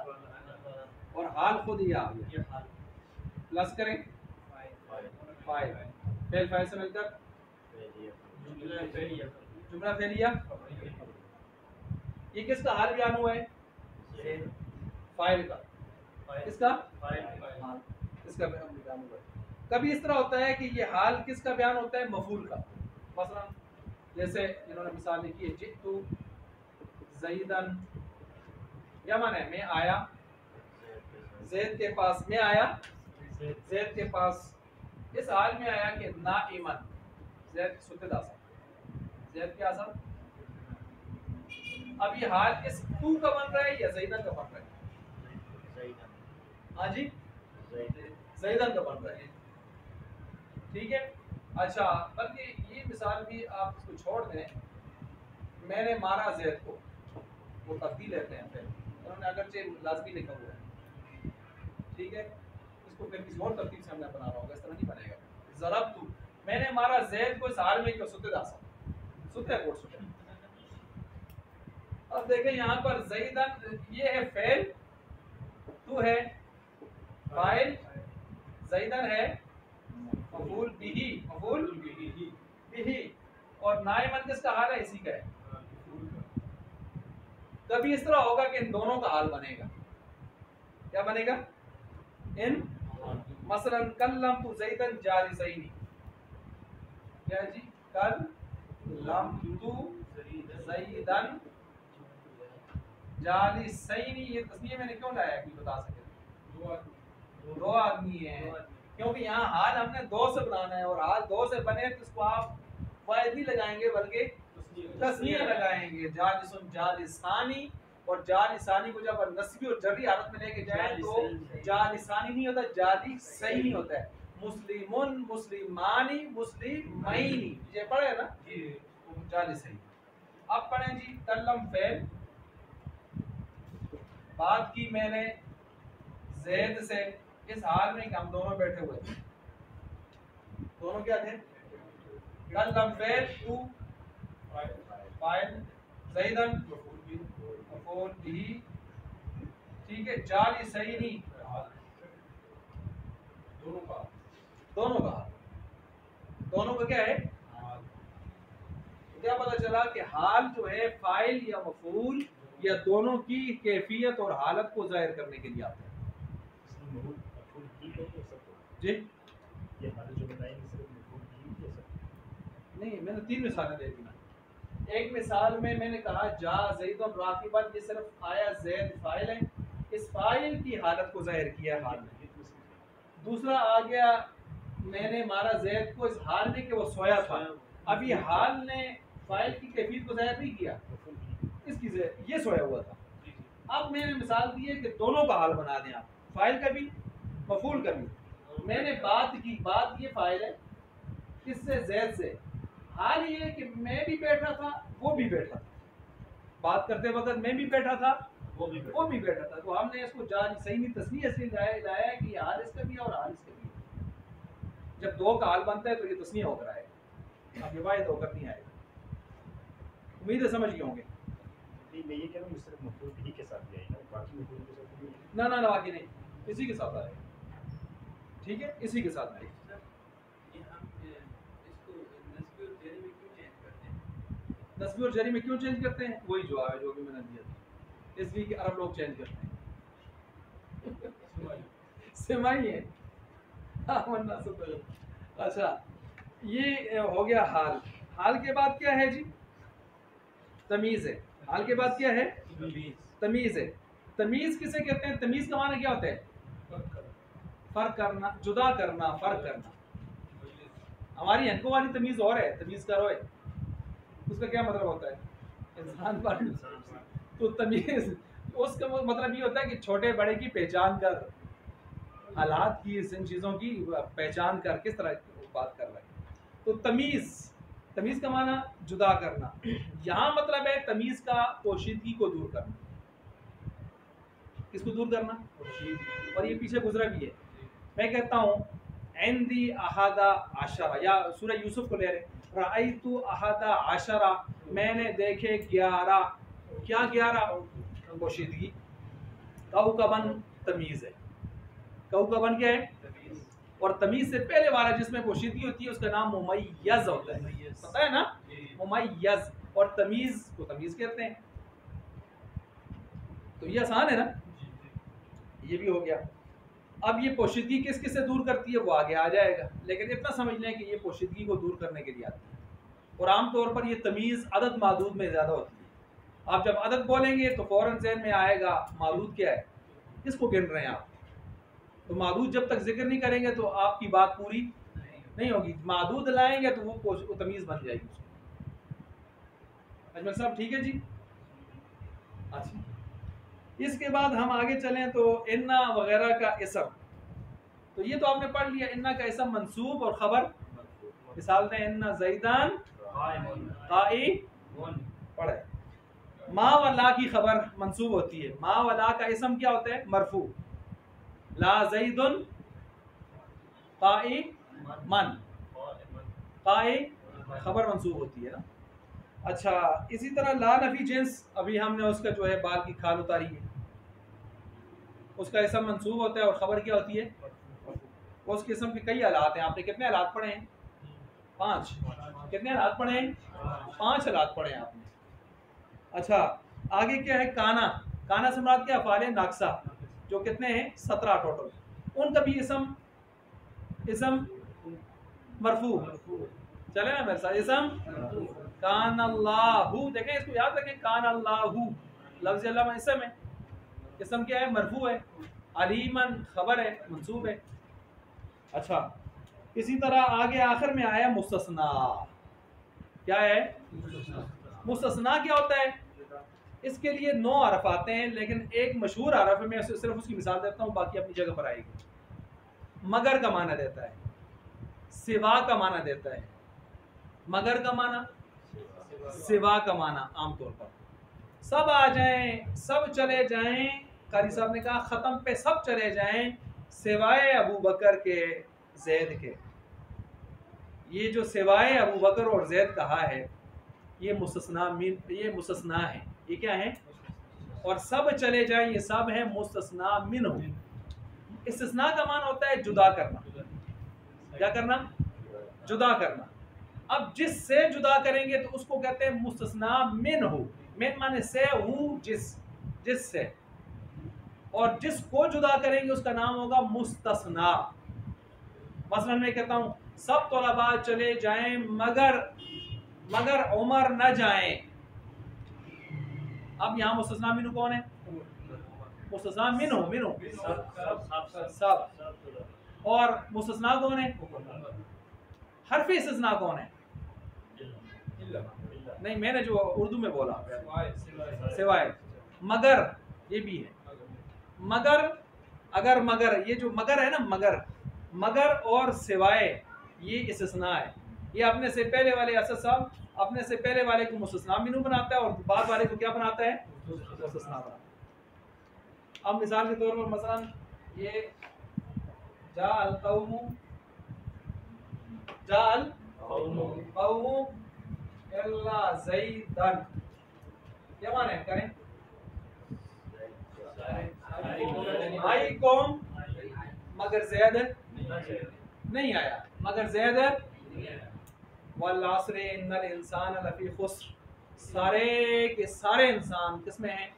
और हाल खुद ही आ गया। प्लस करें फाइल, फेल फाइल से मिलकर जुमला फेलिया। ये किसका हाल बयान हुआ है? फाइल का। किसका? हाल, इसका बयान हुआ है। कभी इस तरह होता है कि ये हाल किसका बयान होता है? मफूल का। मसलन जैसे इन्होंने मिसाल लिखी है, जितु ज़ैदन, क्या माना है? मैं आया ज़ैद के पास, मैं आया ज़ैद के पास। इस हाल में आया कि नाइमन, ज़ैद सुत्तेदा सा, ज़ैद क्या सा। अब ये हाल इस तू का बन रहा है या ज़ैदन का बन रहा है? हाँ जी, ज़ैदन का बन रहा है। ठीक है। अच्छा, बल्कि ये मिसाल भी आप इसको छोड़ दें, मैंने मारा ज़ैद को, वो तब्दील लेते हैं फिर, उन्होंने अगरचे लाजमी लिखा हुआ है, ठीक है। इसको फिर किसी और तरतीब से हमने बनाना होगा, इस तरह नहीं बनेगा। ज़रबतु, मैंने मारा ज़ैद को, इस हाल में क्यों सुते दासा सुते कोट सुते। अब देखें यहाँ पर ज़ैदन ये है फ़ेल, तू है फाइल, ज़ैदन है मफ़ूल बिही, मफ़ूल बिही, और नाइमन किसका हाल है, इसी का है। कभी इस तरह होगा कि इन दोनों का हाल बनेगा, क्या बनेगा, इन मसलन कल्लम तू ज़ैदन जालिसैनी, क्या जी, कल लम तू ज़ैदन जालिसैनी, ये तस्नीह मैंने क्यों लाया, कोई बता सके, दो आदमी हैं, क्योंकि यहाँ हाल हमने दो से बनाना है, और हाल दो से बने तो इसको आप वाहिद नहीं लगाएंगे बल्कि तस्नीह लगाएंगे, जालिसुन जालिसानी, और जालिसानी को जब नस्बी और जर्री हालत में लेके जाए तो जालिसानी नहीं होता, जालिसैनी होता है। मुस्लिमुन मुस्लिमानी मुस्लिमैनी, ये पढ़े ना जालिसैनी। अब पढ़ें जी, कल्लम फेल, बात की मैंने ज़ैद से, इस हाल में कि हम दोनों बैठे हुए थे, दोनों क्या थे, कल्लम फेल तू फाइल, ज़ैदन मफ़ूल बिही, ठीक है, जालिसैनी दोनों का दोनों का क्या है, क्या पता चला कि हाल जो है फाइल या मफ़ूल या दोनों की कैफियत और हालत को जाहिर करने के लिए आता है जी। ये हाल जो बताएंगे सिर्फ नहीं, मैंने तीन मिसालें दे दी ना। एक मिसाल में मैंने कहा जा ज़ैदुन राकिबन, ये सिर्फ आया ज़ैद फाइल है, इस फाइल की हालत को जाहिर किया हाल में। दूसरा आ गया, मैंने मारा ज़ैद को इस हाल में कि वो सोया था, अब ये हाल ने फाइल की कैफियत को जाहिर नहीं किया, इसकी ये सोया हुआ था। अब मैंने मिसाल दी है कि दोनों का हाल बना दें आप, फाइल का भी मफूल का भी। मैंने बात की, बात ये फाइल है किससे, ज़ैद से, हाल ये है कि मैं भी बैठा था वो भी बैठा था, बात करते वक्त मैं भी बैठा था वो भी बैठा था, तो हमने इसको जालिसैनी तस्नीह से लाया है कि हाल इसका भी और हाल इसका भी। जब दो का हाल बनता है तो ये तस्नीह होकर आएगा, अब ये वाहिद होकर नहीं आएगा। उम्मीद है समझ गए होंगे। मैं ये कह रहा हूँ सिर्फ मफूल बिही के साथ ही आएगा, बाकी मफूल के साथ नहीं आएगा। ना ना ना, बाकी नहीं, इसी के साथ आएगा, ठीक है, इसी के साथ आएगा। नस्बी और जरी में क्यों चेंज करते हैं, वही जवाब है जो भी मैंने दिया था, इसलिए कि अरब लोग चेंज करते हैं सेमाई है। अच्छा, ये हो गया हाल। हाल के बाद क्या है जी, तमीज़ है। हाल के बाद क्या है, तमीज़ है। तमीज़ किसे कहते हैं, तमीज़ का माना क्या होता है, फर्क करना, जुदा करना, फर्क करना। हमारी हनको वाली तमीज़ और है, तमीज़ करो है, उसका क्या मतलब होता है, इंसान पर, तो तमीज़ उसका मतलब ये होता है कि छोटे बड़े की पहचान कर, हालात की, इन चीज़ों की पहचान कर किस तरह बात कर रहे हैं। तो तमीज़, तमीज़ का माना जुदा करना, यहाँ मतलब है तमीज़ का पोशीदगी को दूर करना। किसको दूर करना, और ये पीछे गुजरा भी है। मैं कहता हूँ इंदी अहादा आशरा, या सूरह यूसुफ को ले रहे, राइतु अहादा आशरा, मैंने देखे 11, क्या 11, पोशीदगी। कौकबन तमीज़ है, कौकबन क्या है, और तमीज़ से पहले वाला जिसमें पोशीदगी होती है उसका नाम मुमय्यज़ होता है, पता है ना, मुमय्यज़, और तमीज़ को तमीज़ कहते हैं। तो ये आसान है ना, ये भी हो गया। अब ये पोशीदगी किस किस से दूर करती है वो आगे आ जाएगा, लेकिन इतना समझ लें कि ये पोशीदगी को दूर करने के लिए आती है, और आमतौर पर ये तमीज़ अदद मादूद में ज़्यादा होती है। आप जब अदद बोलेंगे तो फ़ौरन ज़हन में आएगा मादूद क्या है, किसको गिन रहे हैं आप, तो मादूद जब तक जिक्र नहीं करेंगे तो आपकी बात पूरी नहीं होगी। मादूद लाएंगे तो वो तमीज़ बन जाएगी। अजमल साहब ठीक है जी। अच्छा, इसके बाद हम आगे चलें तो इन्ना वगैरह का इसम, तो ये तो आपने पढ़ लिया, इन्ना का इसम मंसूब और ख़बर। मिसाल दें, इन्ना ज़ैदान काइमुन, पढ़े, मा व ला की खबर मंसूब होती है। मा व ला का इसम क्या होता है? मरफू। ला ज़ैदुन काइमन, काइ खबर मंसूब होती है ना। अच्छा, इसी तरह ला नफी जिन्स, अभी हमने उसका जो है बाल की खाल उतारी है, उसका इसम मंसूब होता है और खबर क्या होती है? उस किस्म के कई हालात हैं। आपने कितने हालात पढ़े हैं? 5। कितने हालात पढ़े हैं? 5 हालात पढ़े हैं आपने। अच्छा, आगे क्या है? काना। काना से मुराद क्या? अफ़आल नाक़िसा, जो कितने हैं? 17 टोटल। उनका भी इसम मरफू। चले ना मेरे साथ? इसम कान अल्लाहु, देखें इसको याद रखें, कान अल्लाहु लफ्ज़ अल्लाह में इसम है। इसम क्या है? मरफू है। अलीमन खबर है, मंसूब है। अच्छा, इसी तरह आगे आखिर में आया मुस्तस्ना। क्या है? मुस्तस्ना क्या होता है? इसके लिए 9 हरफ आते हैं, लेकिन एक मशहूर हरफ में सिर्फ उसकी मिसाल देता हूँ, बाकी अपनी जगह पर आएगी। मगर का माना देता है, सिवा का माना देता है। मगर का माना, सिवा का माना। आमतौर पर सब आ जाएं, सब चले जाएं, कारी साहब ने कहा ख़त्म पे सब चले जाएं सिवाय अबू बकर के, जैद के। ये जो सिवाय अबू बकर और जैद कहा है, ये मुस्तस्ना है। ये क्या है? और सब चले जाएं, ये सब है मुस्तस्ना मिन्हु। इस्तिस्ना का मान होता है जुदा करना। क्या करना? जुदा करना। अब जिससे जुदा करेंगे तो उसको कहते हैं मुस्तस्ना मिन्हु। मिन माने से, हूँ जिससे, और जिसको जुदा करेंगे उसका नाम होगा मुस्तस्ना। मसलन मैं कहता हूँ सब तलबा चले जाएं मगर उमर न जाएं। अब यहाँ मुस्तस्ना मिन्हु कौन है? मुस्तस्ना मिन्हु सब। और मुस्तस्ना कौन है? हर्फ इस्तिस्ना कौन है? नहीं, मैंने जो उर्दू में बोला सिवाय। मगर ये भी है। मगर, अगर मगर, ये जो मगर है ना, मगर और सिवाय, ये इस्तिस्ना है। ये अपने से पहले वाले असद साहब अपने से पहले वाले को मुस्तस्ना मिन्हु बनाता है और बाद वाले को क्या बनाता है? मुस्तस्ना बनाता है। अब मिसाल के तौर पर मसलन ये जाअल कौमु इल्ला ज़ैदन, क्या माने करें? आई कौम मगर ज़ैद नहीं आया, मगर ज़ैद वल अस्र इन्नल इंसान लफी खुस्र, सारे के सारे इंसान किसमें हैं?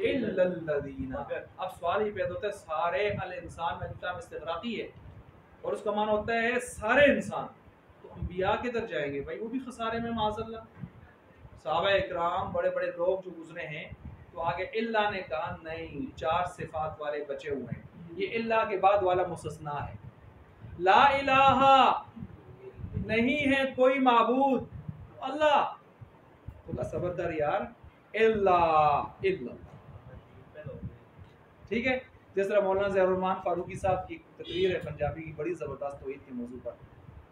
इल्लल्लज़ीना। अब सवाल ये पैदा होता है, सारे अल इंसान में जुमला इस्तिग़राक़ी है और उसका मान होता है सारे इंसान, तो अंबिया किधर जाएंगे भाई? वो भी खसारे में माज़अल्लाह। सहाबा इकराम बड़े बड़े लोग जो गुजरे हैं, तो आगे इल्ला ने कहा नहीं, 4 सिफात वाले बचे हुए हैं। ये इल्ला के बाद वाला मुस्तस्ना है। ला इलाहा, नहीं है कोई माबूद, अल्लाह। तो सबर कर यार, इल्ला ठीक है। जिस तरह मौलाना ज़हरुर्रहमान फारूकी साहब की तकरीर है पंजाबी की, बड़ी ज़बरदस्त तौहीद के मौजू पर।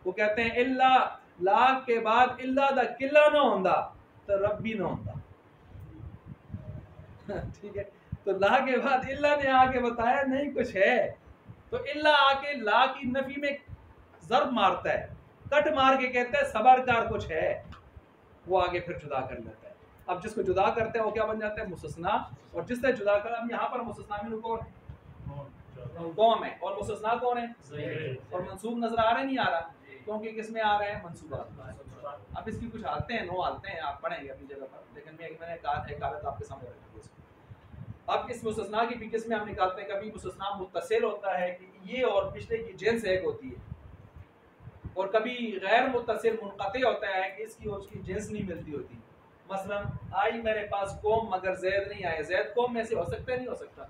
वो कहते हैं इल्ला, ला के बाद इल्ला दा किला ना होंदा तो रब्बी ना होंदा। ठीक है, तो ला के बाद इल्ला ने आके बताया नहीं कुछ है, तो इल्ला आके ला की नफी में ज़र्ब मारता है, कट मार के कहता है सबर कर कुछ है, वो आगे फिर जुदा कर लेता है। अब जिसको जुदा करते हैं वो क्या बन जाता है? मुस्तस्ना। और जिससे जुदा कर, अब यहाँ पर मुस्तस्ना मिन्हु कौन है? कौम है। और मुस्तस्ना कौन है? और मंसूब नजर आ रहा है? नहीं आ रहा, क्योंकि किस में आ रहे हैं? मंसूबात। अब इसकी कुछ हालतें हैं, 9 हालतें हैं, आप पढ़ेंगे अपनी जगह पर, लेकिन मैंने एक हालत आपके सामने रखी है। अब इस मुस्तस्ना की भी किस्में हम निकालते हैं। कभी मुस्तस्ना मुत्तसिल होता है कि ये और पिछले की जिन्स एक होती है, और कभी गैर मुत्तसिल मुनक़ती होता है कि इसकी और उसकी जिन्स नहीं मिलती होती। मसलन आई मेरे पास कौम मगर ज़ैद नहीं आए, ज़ैद कौम में से हो सकता है? नहीं हो सकता,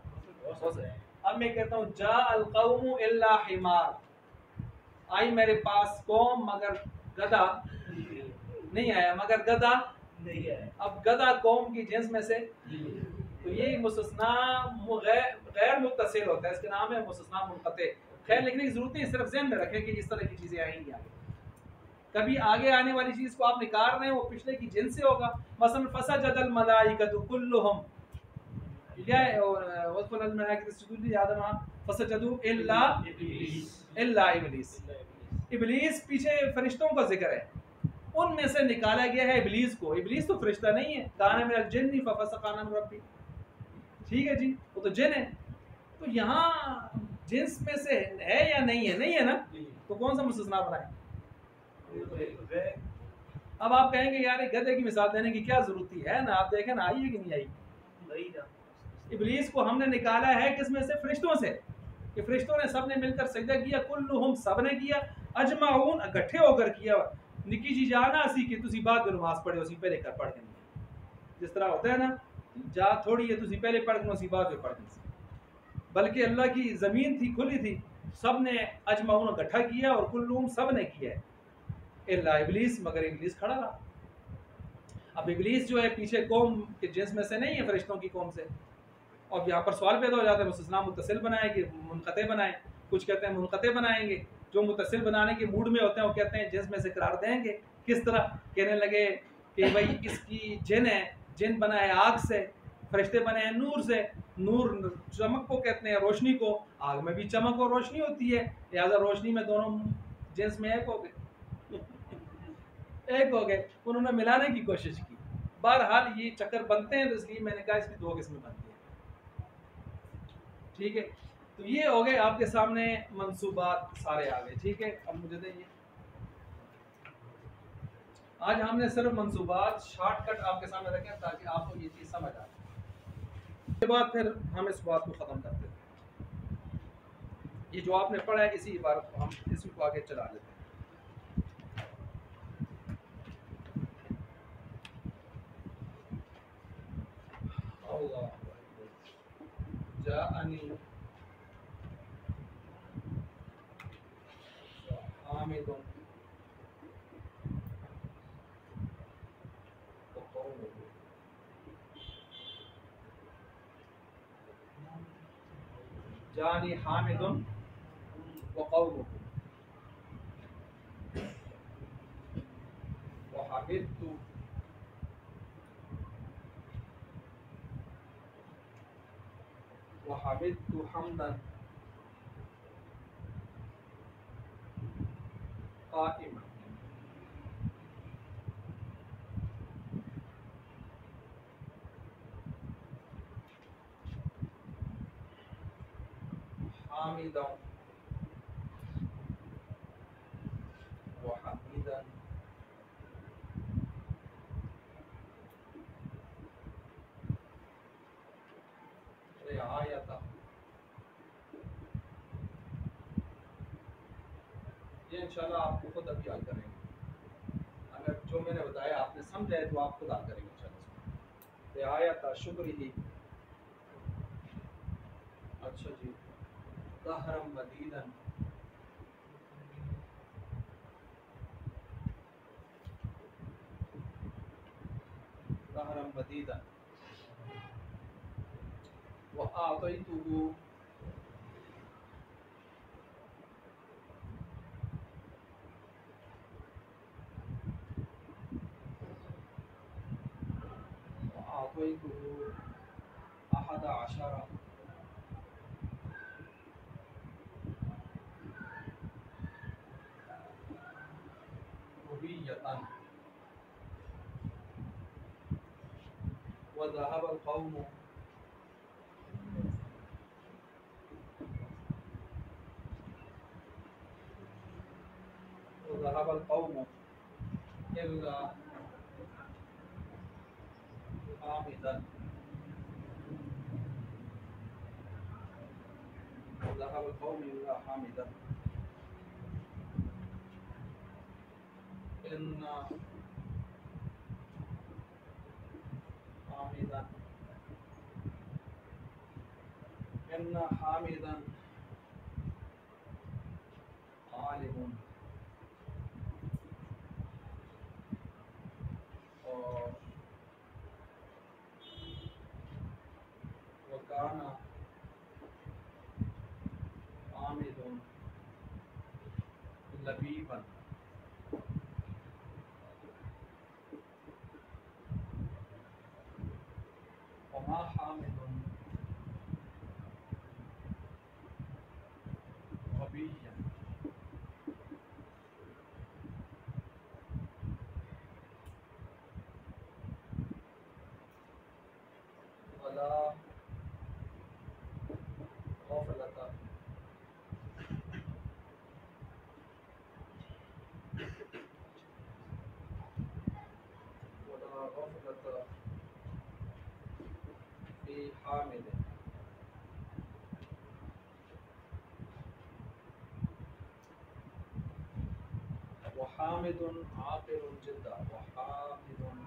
हो सकता है। अब मैं कहता हूँ जा अल कौमु इल्ला हिमार, आई मेरे पास कौम मगर गधा नहीं आया, मगर गधा नहीं आया। अब गधा कौम की जिन्स में से, तो ये मुस्तस्ना गैर मुत्तसिल होता है, इसका नाम है मुस्तस्ना मुनक़ती। खैर लिखने की जरूरत नहीं, सिर्फ ज़हन में रखें कि इस तरह की चीज़ें आएंगी आगे। कभी आगे आने वाली चीज को आप निकाल रहे हैं वो पिछले की जिन से होगा। मसलन फसजदल मलाइकतु कुल्लुहुम, क्या है, और वस्फल मलाइकतु आदम फसजदू इल्ला इब्लीस। इब्लीस पीछे फरिश्तों का जिक्र है, उनमें से निकाला गया है इब्लीस को। इब्लीस तो फरिश्ता नहीं है, काना मिनल जिन्नी फफसका अन रब्बी, ठीक है जी, वो तो जिन है। तो यहाँ जिन्स में से है या नहीं है? नहीं है ना, तो कौन सा मुस्तस्ना बनाए? अब आप कहेंगे यार गधे की मिसाल देने की क्या जरूरत थी, है ना, आप देखें ना आई है कि नहीं आई। इब्लीस को हमने निकाला है किसमें से? फरिश्तों से, कि फरिश्तों ने सबने मिलकर सजदा किया, कुल्लुहुम सबने किया, अजमाउन इकट्ठे होकर किया। निकी जी जाना सी कि तुसी बाद में नमाज पढ़े उसी पहले कर पढ़ के, जिस तरह होता है ना, जा थोड़ी है तुसी पहले पढ़ के उसी बाद में पढ़ के, बल्कि अल्लाह की ज़मीन थी खुली थी, सब ने अजमाउन इकट्ठा किया और कुल्लुहुम सब ने किया है, इल्ला इब्लीस, मगर इब्लीस खड़ा रहा। अब इब्लीस जो है पीछे कौम के जिन्स में से नहीं है, फरिश्तों की कौम से। और यहाँ पर सवाल पैदा हो जाता है मुस्तस्ना मुत्तसिल बनाए कि मुनक़ते बनाए। कुछ कहते हैं मुनक़ते बनाएंगे, जो मुत्तसिल बनाने के मूड में होते हैं वो कहते हैं जिन्स में से करार देंगे। किस तरह? कहने लगे कि भाई इसकी जिन है, जिन बना है आग से, फरिश्ते बने हैं नूर से। नूर चमक को कहते हैं, रोशनी को, आग में भी चमक और रोशनी होती है, लिहाजा रोशनी में दोनों जिन्स में एक हो गए एक हो गए, उन्होंने मिलाने की कोशिश की। बहरहाल ये चक्कर बनते हैं, तो इसलिए मैंने कहा इसकी दो किस्में बनती हैं, ठीक है। तो ये हो गए आपके सामने मंसूबात सारे आ गए, ठीक है। अब मुझे दें, आज हमने सिर्फ मंसूबात शॉर्टकट आपके सामने रखे ताकि आपको ये चीज़ समझ आ जाए। उसके बाद फिर हम इस बात को ख़त्म कर देते हैं। ये जो आपने पढ़ा है इसी इबारत को हम इसी को आगे चला लेते हैं। जाअनी हामिदुन जानी हामिदुन व कौमुहु व हमिदतु हमदन क़ाइमन। हामिदन व हमीदन रिआयतन। ये इंशाल्लाह आपको खुद अभी हल करेंगे। अगर जो मैंने बताया आपने समझा है तो आप खुद हल करेंगे इंशाल्लाह। रिआयत शुक्र ही, अच्छा जी, दहरम मदीदन, दहरम मदीदन व आतैतुहु अहद अशरा रुबियतन व ज़हबल कौमु इल्ला हामिदन ज़हबल कौमु इल्ला हामिदन इन्ना हामिदन इन्ना हामिदन आलिमुन। और वकाना आमिदुन लबीबन। हामिदुन गबिय्यन। वला गफलता वला गफलता फी हामिद। वहामिदुन आकिरुन जिद्दा। वहामिदुन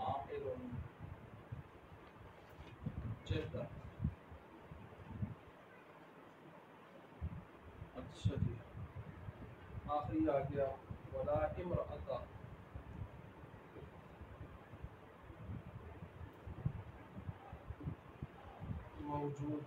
आकिरुन जिद्दा। अच्छा जी, आखिरी आ गया वला इम्रअता मौजूद।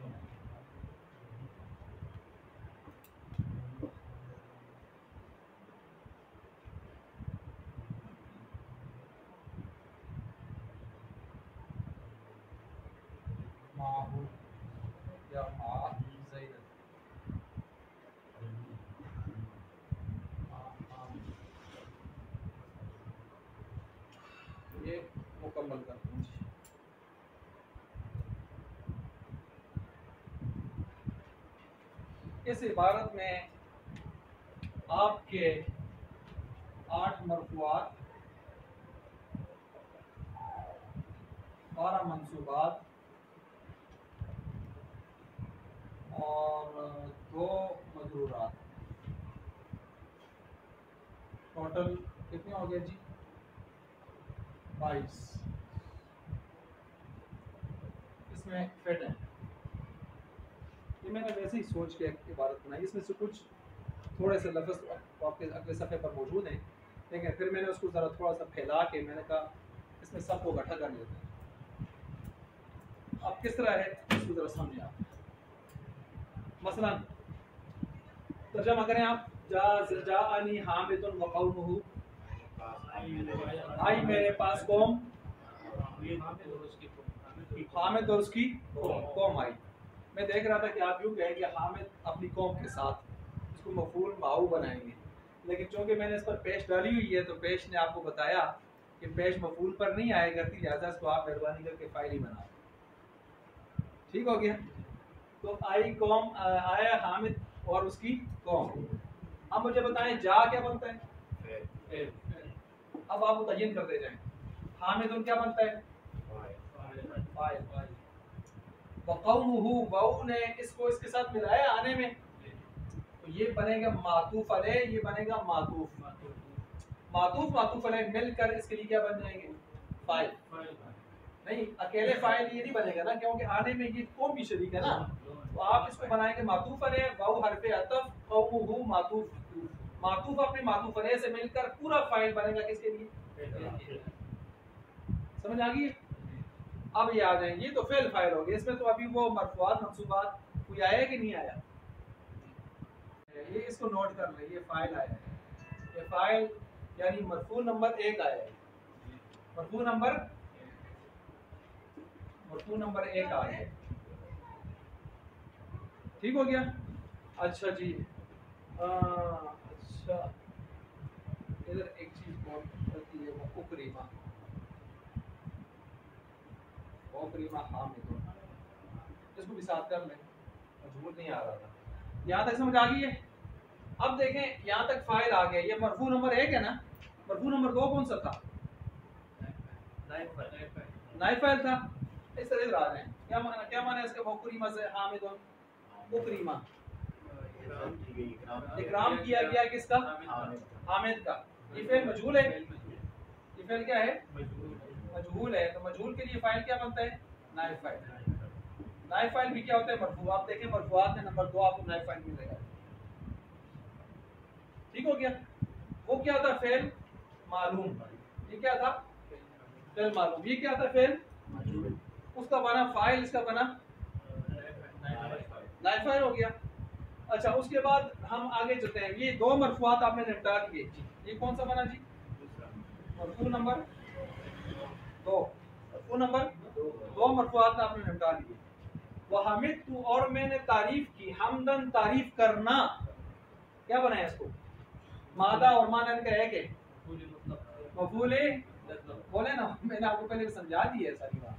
माहू या मा ज़ैनब। ये मुकम्मल करते हैं जी। इस इबारत में आपके 8 मरफूआत, 12 मंसूबात और 2 मजरूरात, टोटल कितने हो गए जी? 22 इसमें फिट है। ये मैंने वैसे ही सोच के एक इबारत बनाई। इसमें से कुछ थोड़े से लफ्ज़ तो आपके अगले सफ़े पर मौजूद हैं, लेकिन फिर मैंने उसको ज़रा थोड़ा सा फैला के मैंने कहा इसमें सबको इकट्ठा कर लेते हैं। अब किस तरह है इसको ज़रा समझें आप। मसलन तर्जमा करें आप। जाअनी हामिदुन व कौमुहु। आई मेरे पास कौम, हामिद और उसकी कौम आई। मैं देख रहा था कि आप यूँ कहेंगे हामिद अपनी कौम के साथ, इसको मफूल माऊ बनाएंगे, लेकिन चूंकि मैंने इस पर पेश डाली हुई है तो पेश ने आपको बताया कि पेश मफूल पर नहीं आया करती, लिहाजा इसको आप मेहरबानी करके फाइल ही बनाओ। ठीक हो गया। तो आई कौम आया हामिद और उसकी कौम। अब मुझे बताएं जा क्या बनता है? अब आप मुतय्यन करते जाएं। हामिद क्या बनता है? फाइल। वक़ौमुहु, वाऊ ने इसको इसके साथ मिलाया आने में, तो ये बनेगा मातूफ अलैह, ये बनेगा मातूफ। मातूफ मातूफ अलैह मिलकर इसके लिए क्या बन जाएंगे? फाइल। नहीं, अकेले फाइल ये नहीं बनेगा ना, क्योंकि आने में ये कौम भी शरीक है ना। तो आप इसको बनाएंगे मातूफ अलैह, वाऊ हरफे अतफ, कौमुहु मातूफ। मातूफ अपने मातूफ अलैह से मिलकर पूरा फाइल बनेगा किसके लिए? समझ आ गई? अब ये आ जाएंगे तो फेल फाइल हो गया। इसमें तो अभी वो मरफूआत मंसूबात कोई आया कि नहीं आया? ये इसको नोट कर ले, ये फाइल आया है। ये फाइल यानी मरफू नंबर 1 आया है। मरफू नंबर 1 आ गया। ठीक हो गया। अच्छा जी, अच्छा इधर एक चीज बहुत होती है, वो उकरीमा। उकरीमा हामिद, इसको भी साथ कर लें, मजबूर नहीं आ रहा था। यहाँ तक समझ आ गई है? अब देखें यहाँ तक फाइल आ गया। ये मरफू नंबर 1 है ना। मरफू नंबर 2 कौन सा था? नाइब फाइल था। इस तरह आ रहे हैं। क्या माना इसका? उकरीमा से हामिद, उकरीमा इकराम किया गया किसका? हामिद का। ये फेल मजहूल है। ये फेल क्या है? मजहूल है। तो मजहूल के लिए फाइल क्या बनता है? नाइब फाइल। नाइब फाइल भी क्या होता है? मरफू। आप देखें मरफूआत में नंबर 2 आपको नाइब फाइल मिलेगा। ठीक हो गया। वो क्या था? फेल मालूम। ये क्या था? फेल मालूम। ये क्या था? फेल उसका बना फाइल, इसका बना नाइब फाइल हो गया। अच्छा, उसके बाद हम आगे चलते हैं। ये 2 मरफूआत आपने निपटा दिए। ये कौन सा बना जी? मरफू नंबर 2। मरफू नंबर 2 मरफूआत आपने निपटा लिए। वह हमिद तू और मैंने तारीफ की, हमदन तारीफ करना, क्या बनाया इसको? मादा और मानन का एक है मफूल बोले ना, मैंने आपको पहले भी समझा दी है सारी बात,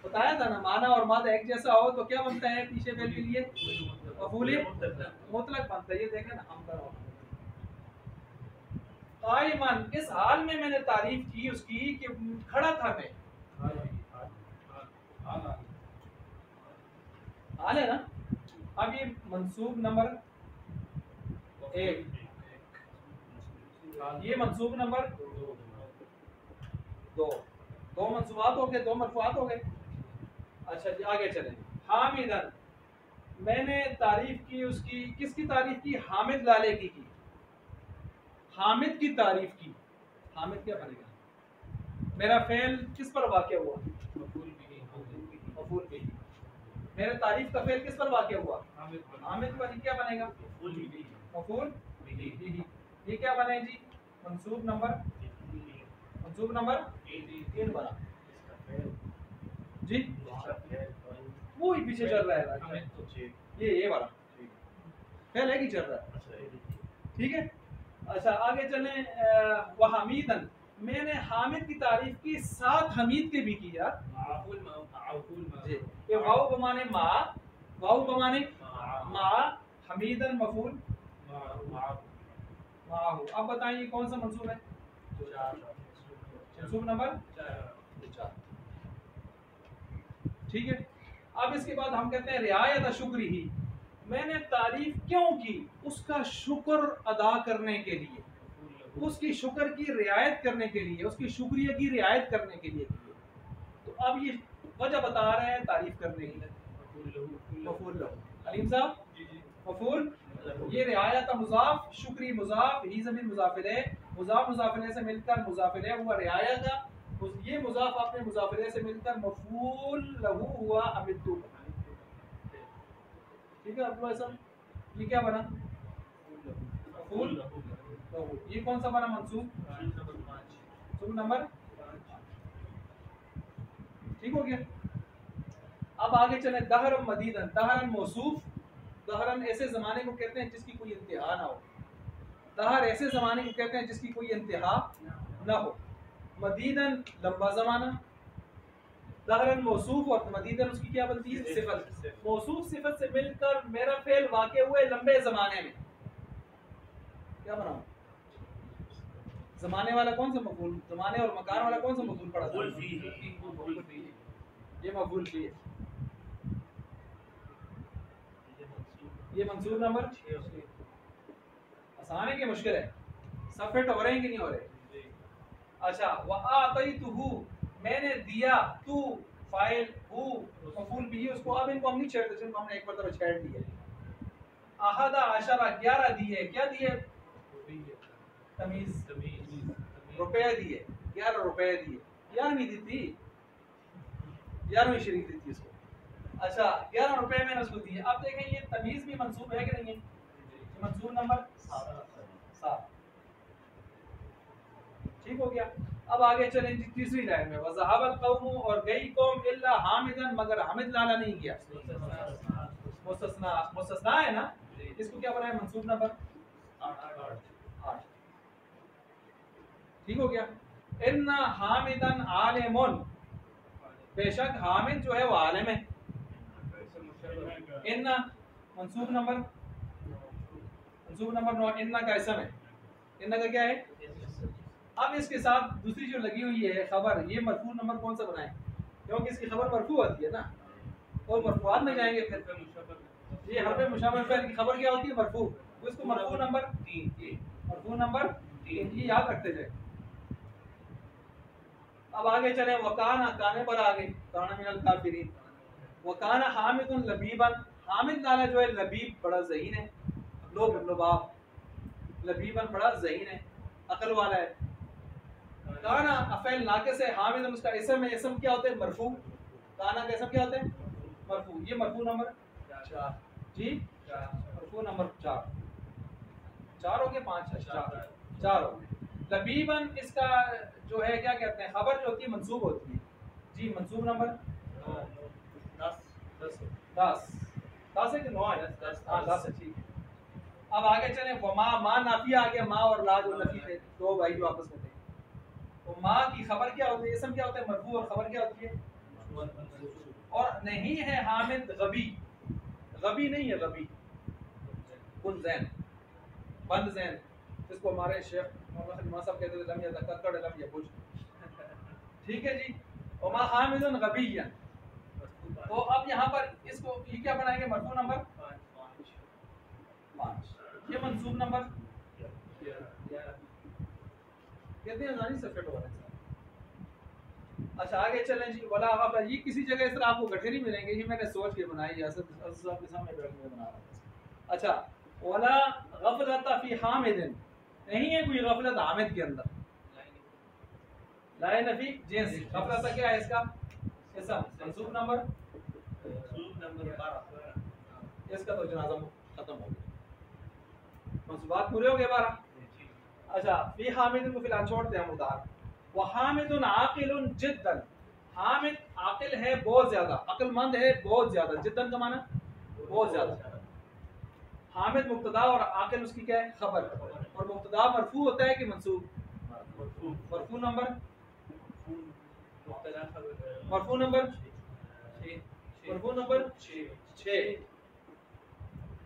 बताया था ना। माना और मादा एक जैसा हो तो क्या बनता है पीछे फेल के लिए? मफूल मुतलक बनता है। ये देखें ना, हम कायमन इस हाल में मैंने तारीफ की उसकी कि खड़ा था मैं। हाल है ना। अब ये मंसूब नंबर 1, ये मंसूब नंबर 2, 2 मंसूबात हो गए, 2 मरफूआत हो गए। अच्छा जी आगे चलें। हामिदन मैंने तारीफ की उसकी, किसकी तारीफ की? हामिद लाले की हामिद की तारीफ की। हामिद क्या बनेगा? मेरा फेल किस पर वाक़या हुआ? मफूल बिही। मेरे तारीफ का फेल किस पर वाक़या हुआ? हामिद पर। क्या बनेगा? मफूल बिही। ये क्या बने जी? मंसूब नंबर 3 बना जी। वो ही पीछे चल रहा है ये वाला फेल है कि चल रहा है, ठीक है। अच्छा आगे चलें। वह हमीदन मैंने हामिद की तारीफ की, साथ हमीद के भी की यार। ये वाव बमाने मा, वाव बमाने मा, हमीदन मफूल माहू। अब बताइए कौन सा मंसूब है? मंसूब नंबर 4, ठीक है। अब इसके बाद हम कहते हैं रियायत शुक्री ही, मैंने तारीफ क्यों की? उसका शुक्र अदा करने के लिए, उसकी शुक्र की रियायत करने के लिए, उसकी शुक्रिया की रियायत करने के लिए। तो अब ये वजह बता रहे हैं तारीफ करने की। मफूल अलीम साहब मफूल, ये रियायत मुजाफ, शुक्री मुजाफ, ही ज़मीर मुजाफिले, मुजाफ मुजाफिले से मिलकर मुजाफिले हुआ रियाया का, ये मुजाफ अपने मुजाफिले से मिलकर मफूल लहू हुआ अमिदु। ठीक है अब्दुल्ला साहब, ये क्या बना? मफूल लहू। ये कौन सा बना मंसूब? मंसूब नंबर 5, ठीक हो गया। अब आगे चले। दहरन मदीदन, दहरन मौसूफ, दहरन ऐसे ज़माने को कहते हैं जिसकी कोई इंतहा ना हो। दहर ऐसे ज़माने को कहते हैं जिसकी कोई इंतहा ना हो। मदीदन लंबा ज़माना। दहरन मौसूफ और मदीदन उसकी क्या बनती है? सिफत। मौसूफ सिफत से मिलकर मेरा फेल वाक़े हुए लंबे ज़माने में। क्या बनाऊं? ज़माने वाला कौन सा मफूल? ज़माने और मकान वाला कौन सा मफूल पड़ा था? ये मफूल फी है। ये मंसूब नंबर 6। आसान है कि मुश्किल है? सब फिट हो रहे हैं कि नहीं हो रहे? अच्छा वआतैतुहु मैंने दिया, तू फाइल, हु मफूल भी, उसको अब इनको हम नहीं छेड़ते, जिनको हमने एक मरतबा छेड़ दिया। अहदा अशरा 11 दिए, क्या दिए? तमीज, रुपए दिए, 11 रुपए दिए। 11वीं दी थी, 11वीं शरीक दी थी इसको। अच्छा 11 रुपए मैंने उसको दिए। अब देखें ये तमीज भी मंसूब है कि नहीं है? मंसूब नंबर 7, ठीक हो गया। अब आगे चलें जी तीसरी लाइन में। वज़हाबल कौम, और गई कौम, इल्ला हामिदन मगर हामिद लाला नहीं गया। मुस्तस्ना, मुस्तस्ना है ना, इसको क्या बनाए? मंसूब नंबर 8, ठीक हो गया। इन्ना हामिदन आलिमुन, बेशक हामिद जो है वो आलिम है। इन्ना मंसूब नंबर 9, इन्ना का इसम है। इन्ना का क्या है? अब इसके साथ दूसरी जो लगी हुई है खबर, ये मरफू नंबर कौन सा बनाए? क्योंकि इसकी खबर मरफू होती है ना, और मरफूआत में जाएंगे फिर। ये हरफ मुशाबह फेल की खबर क्या होती है? मरफू। तो इसको मरफू नंबर 3, मरफू नंबर 3 ये याद रखते जाए। अब आगे चले। वकाना, काने पर आगे, काना मिनल काफिरीन। वकाना हामिदुन लबीबन, हामिद लाला जो है लबीब बड़ा ज़हीन है, लुबाब, लबीबन बड़ा ज़हीन है, अकल वाला है। काना अफेल नाकिस है, हामिदुन उसका इसम है। इसम क्या होते हैं? मरफू। काना का इसम क्या होते हैं? मरफू। ये मरफू नंबर 4 जी, मरफू नंबर 4 हो गए 5, 4 हो गए। लबीबन इसका जो है क्या कहते हैं? खबर जो होती है मंसूब होती है जी मंसूब नंबर 10 है कि 9 है? 10 है, ठीक है। अब आगे चले, माँ नाफी आ गया, माँ और ला जो नफी थे, दो भाई जो आपस में थे। तो माँ की खबर क्या होती है, इसम क्या होता है मरफू, और खबर क्या होती है? और नहीं है हामिद गबी, गबी नहीं है, गबी कुल जैन, बंद जैन, जिसको हमारे शेख मोहम्मद खलीमा साहब कहते थे लम यतकक्कड़ लम यबुज। ठीक है जी। और माँ हामिदुन गबिय्यन, तो अब यहाँ पर इसको ये क्या बनाएंगे, मरफू नंबर 5, ये मंसूब नंबर कितने आसानी से फिट हो रहे हैं। अच्छा आगे चलें जी, वला गफला, ये किसी जगह इस तरह आपको गठरी मिलेंगे, ये मैंने सोच के बनाई है, असद साहब के सामने बैठ के बना रहा था। अच्छा, वला गफलत फी हामिदिन, नहीं है कोई गफलत हामिद के अंदर, ला नफी जिन्स, गफलत क्या है इसका इसम, मंसूब नंबर 12, इसका तो जनाजा खत्म हो गया, मंसूबात पूरे हो गए 12। अच्छा, फी हामिदिन को फिलहाल छोड़ते हैं हम उधार। व हामिदुन आकिलुन जिद्दन, हामिद आकिल है बहुत ज्यादा, अक्लमंद है बहुत ज्यादा, जिद्दन का माना बहुत ज्यादा। हामिद मुब्तदा और आकिल उसकी क्या है, खबर, और मुब्तदा मरफू होता है कि मंसूब, मरफू नंबर मरफू नंबर 6।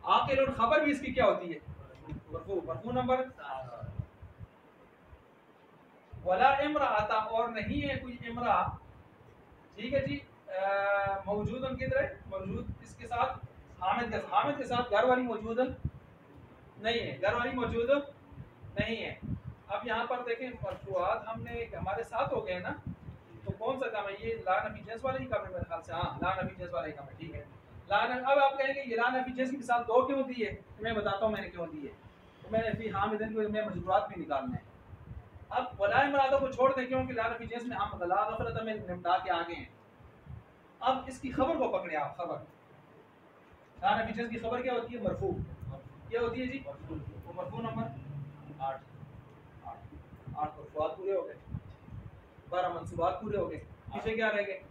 आकिल और खबर भी इसकी क्या होती है, मरफू, मरफू नंबर। वला इमराता, और नहीं है कोई इमरा, ठीक है जी, मौजूद किधर है, मौजूद इसके साथ हामिद के साथ घर वाली मौजूद नहीं है, घर वाली मौजूद नहीं है। अब यहाँ पर देखें मरफूआत हमने हमारे साथ हो गए ना, तो कौन सा काम है ये, ला नफी जिन्स वाला ही काम है मेरे ख्याल से, हाँ ला नफी जिन्स वाला ही काम है, ठीक है। अब आप कहेंगे ये ला नफी जिन्स के साथ 2 क्यों दी है, मैं बताता हूँ मैंने क्यों दी है, तो मैंने फी हामिदन को मैं मजबूरात भी निकालना है। अब वला इमराता को छोड़ दें, क्योंकि ला नफी जिन्स में हम ला गफलत में निपटा के आगे हैं। अब इसकी खबर को पकड़े आप, खबर ला नफी जिन्स की खबर क्या होती है, मरफू, क्या होती है जी, वो मरफू नंबर 8 मरफूआत पूरे हो गए, 12 मंसूबात पूरे हो गए, पीछे क्या रह गए,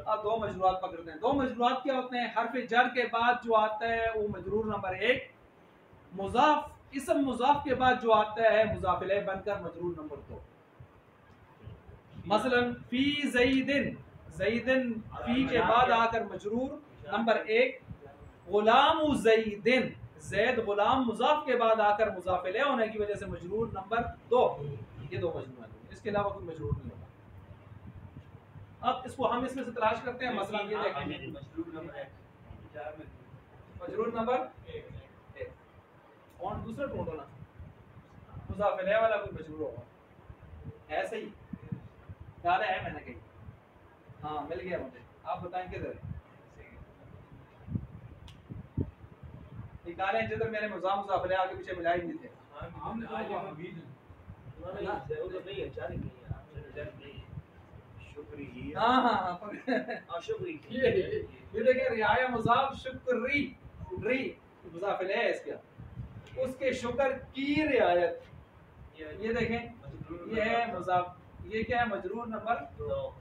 अब 2 मजरूरात पकड़ते हैं। 2 मजरूरात क्या होते हैं, हर्फ जर के बाद जो आता है वो मजरूर नंबर 1, मुजाफ इसम मुजाफ के बाद जो आता है मुजाफ इलैह बनकर मजरूर नंबर 2। मसलन फी ज़ैदिन, ज़ैदिन फी के बाद आकर मजरूर नंबर 1, गुलाम ज़ैदिन, ज़ैद गुलाम मुजाफ के बाद आकर मुजाफ इलैह होने की वजह से मजरूर नंबर 2, ये 2 मजरूर हैं, इसके अलावा कोई मजरूर नहीं होगा। अब इसको हम इसमें से तलाश करते हैं, मसलन ये देखें मजरूर नंबर 1, कौन दूसरा ढूंढो ना, मुजाफ इलैह वाला कोई मजरूर होगा, ऐसे ही डाला है मैंने कहीं, हाँ मिल गया मुझे, आप बताएं किधर है, निकालें जिधर मैंने मुजाफ इलैह आगे पीछे मिलाए नहीं थे। ये देखिए रियाया मुजाफ शुक्री, री मुजाफ इलैह है इसका, उसके शुक्र की रियायत, ये देखें ये है मुजाफ, ये क्या है मजरूर नंबर 2।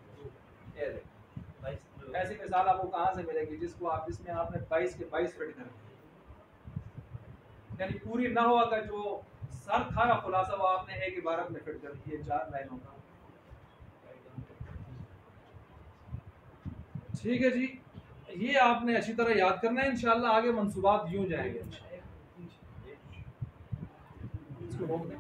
ऐसी मिसाल आपको कहाँ से मिलेगी जिसको आप, जिसमें आपने 22 के 22 फिट कर, यानी पूरी ना हो अगर जो सर था ना खुलासा वो आपने एक इबारत में फिट कर दिए 4 लाइनों का। ठीक है जी, ये आपने अच्छी तरह याद करना है, इंशाल्लाह आगे मंसूबात यूं जाएंगे। इसको रोक दें।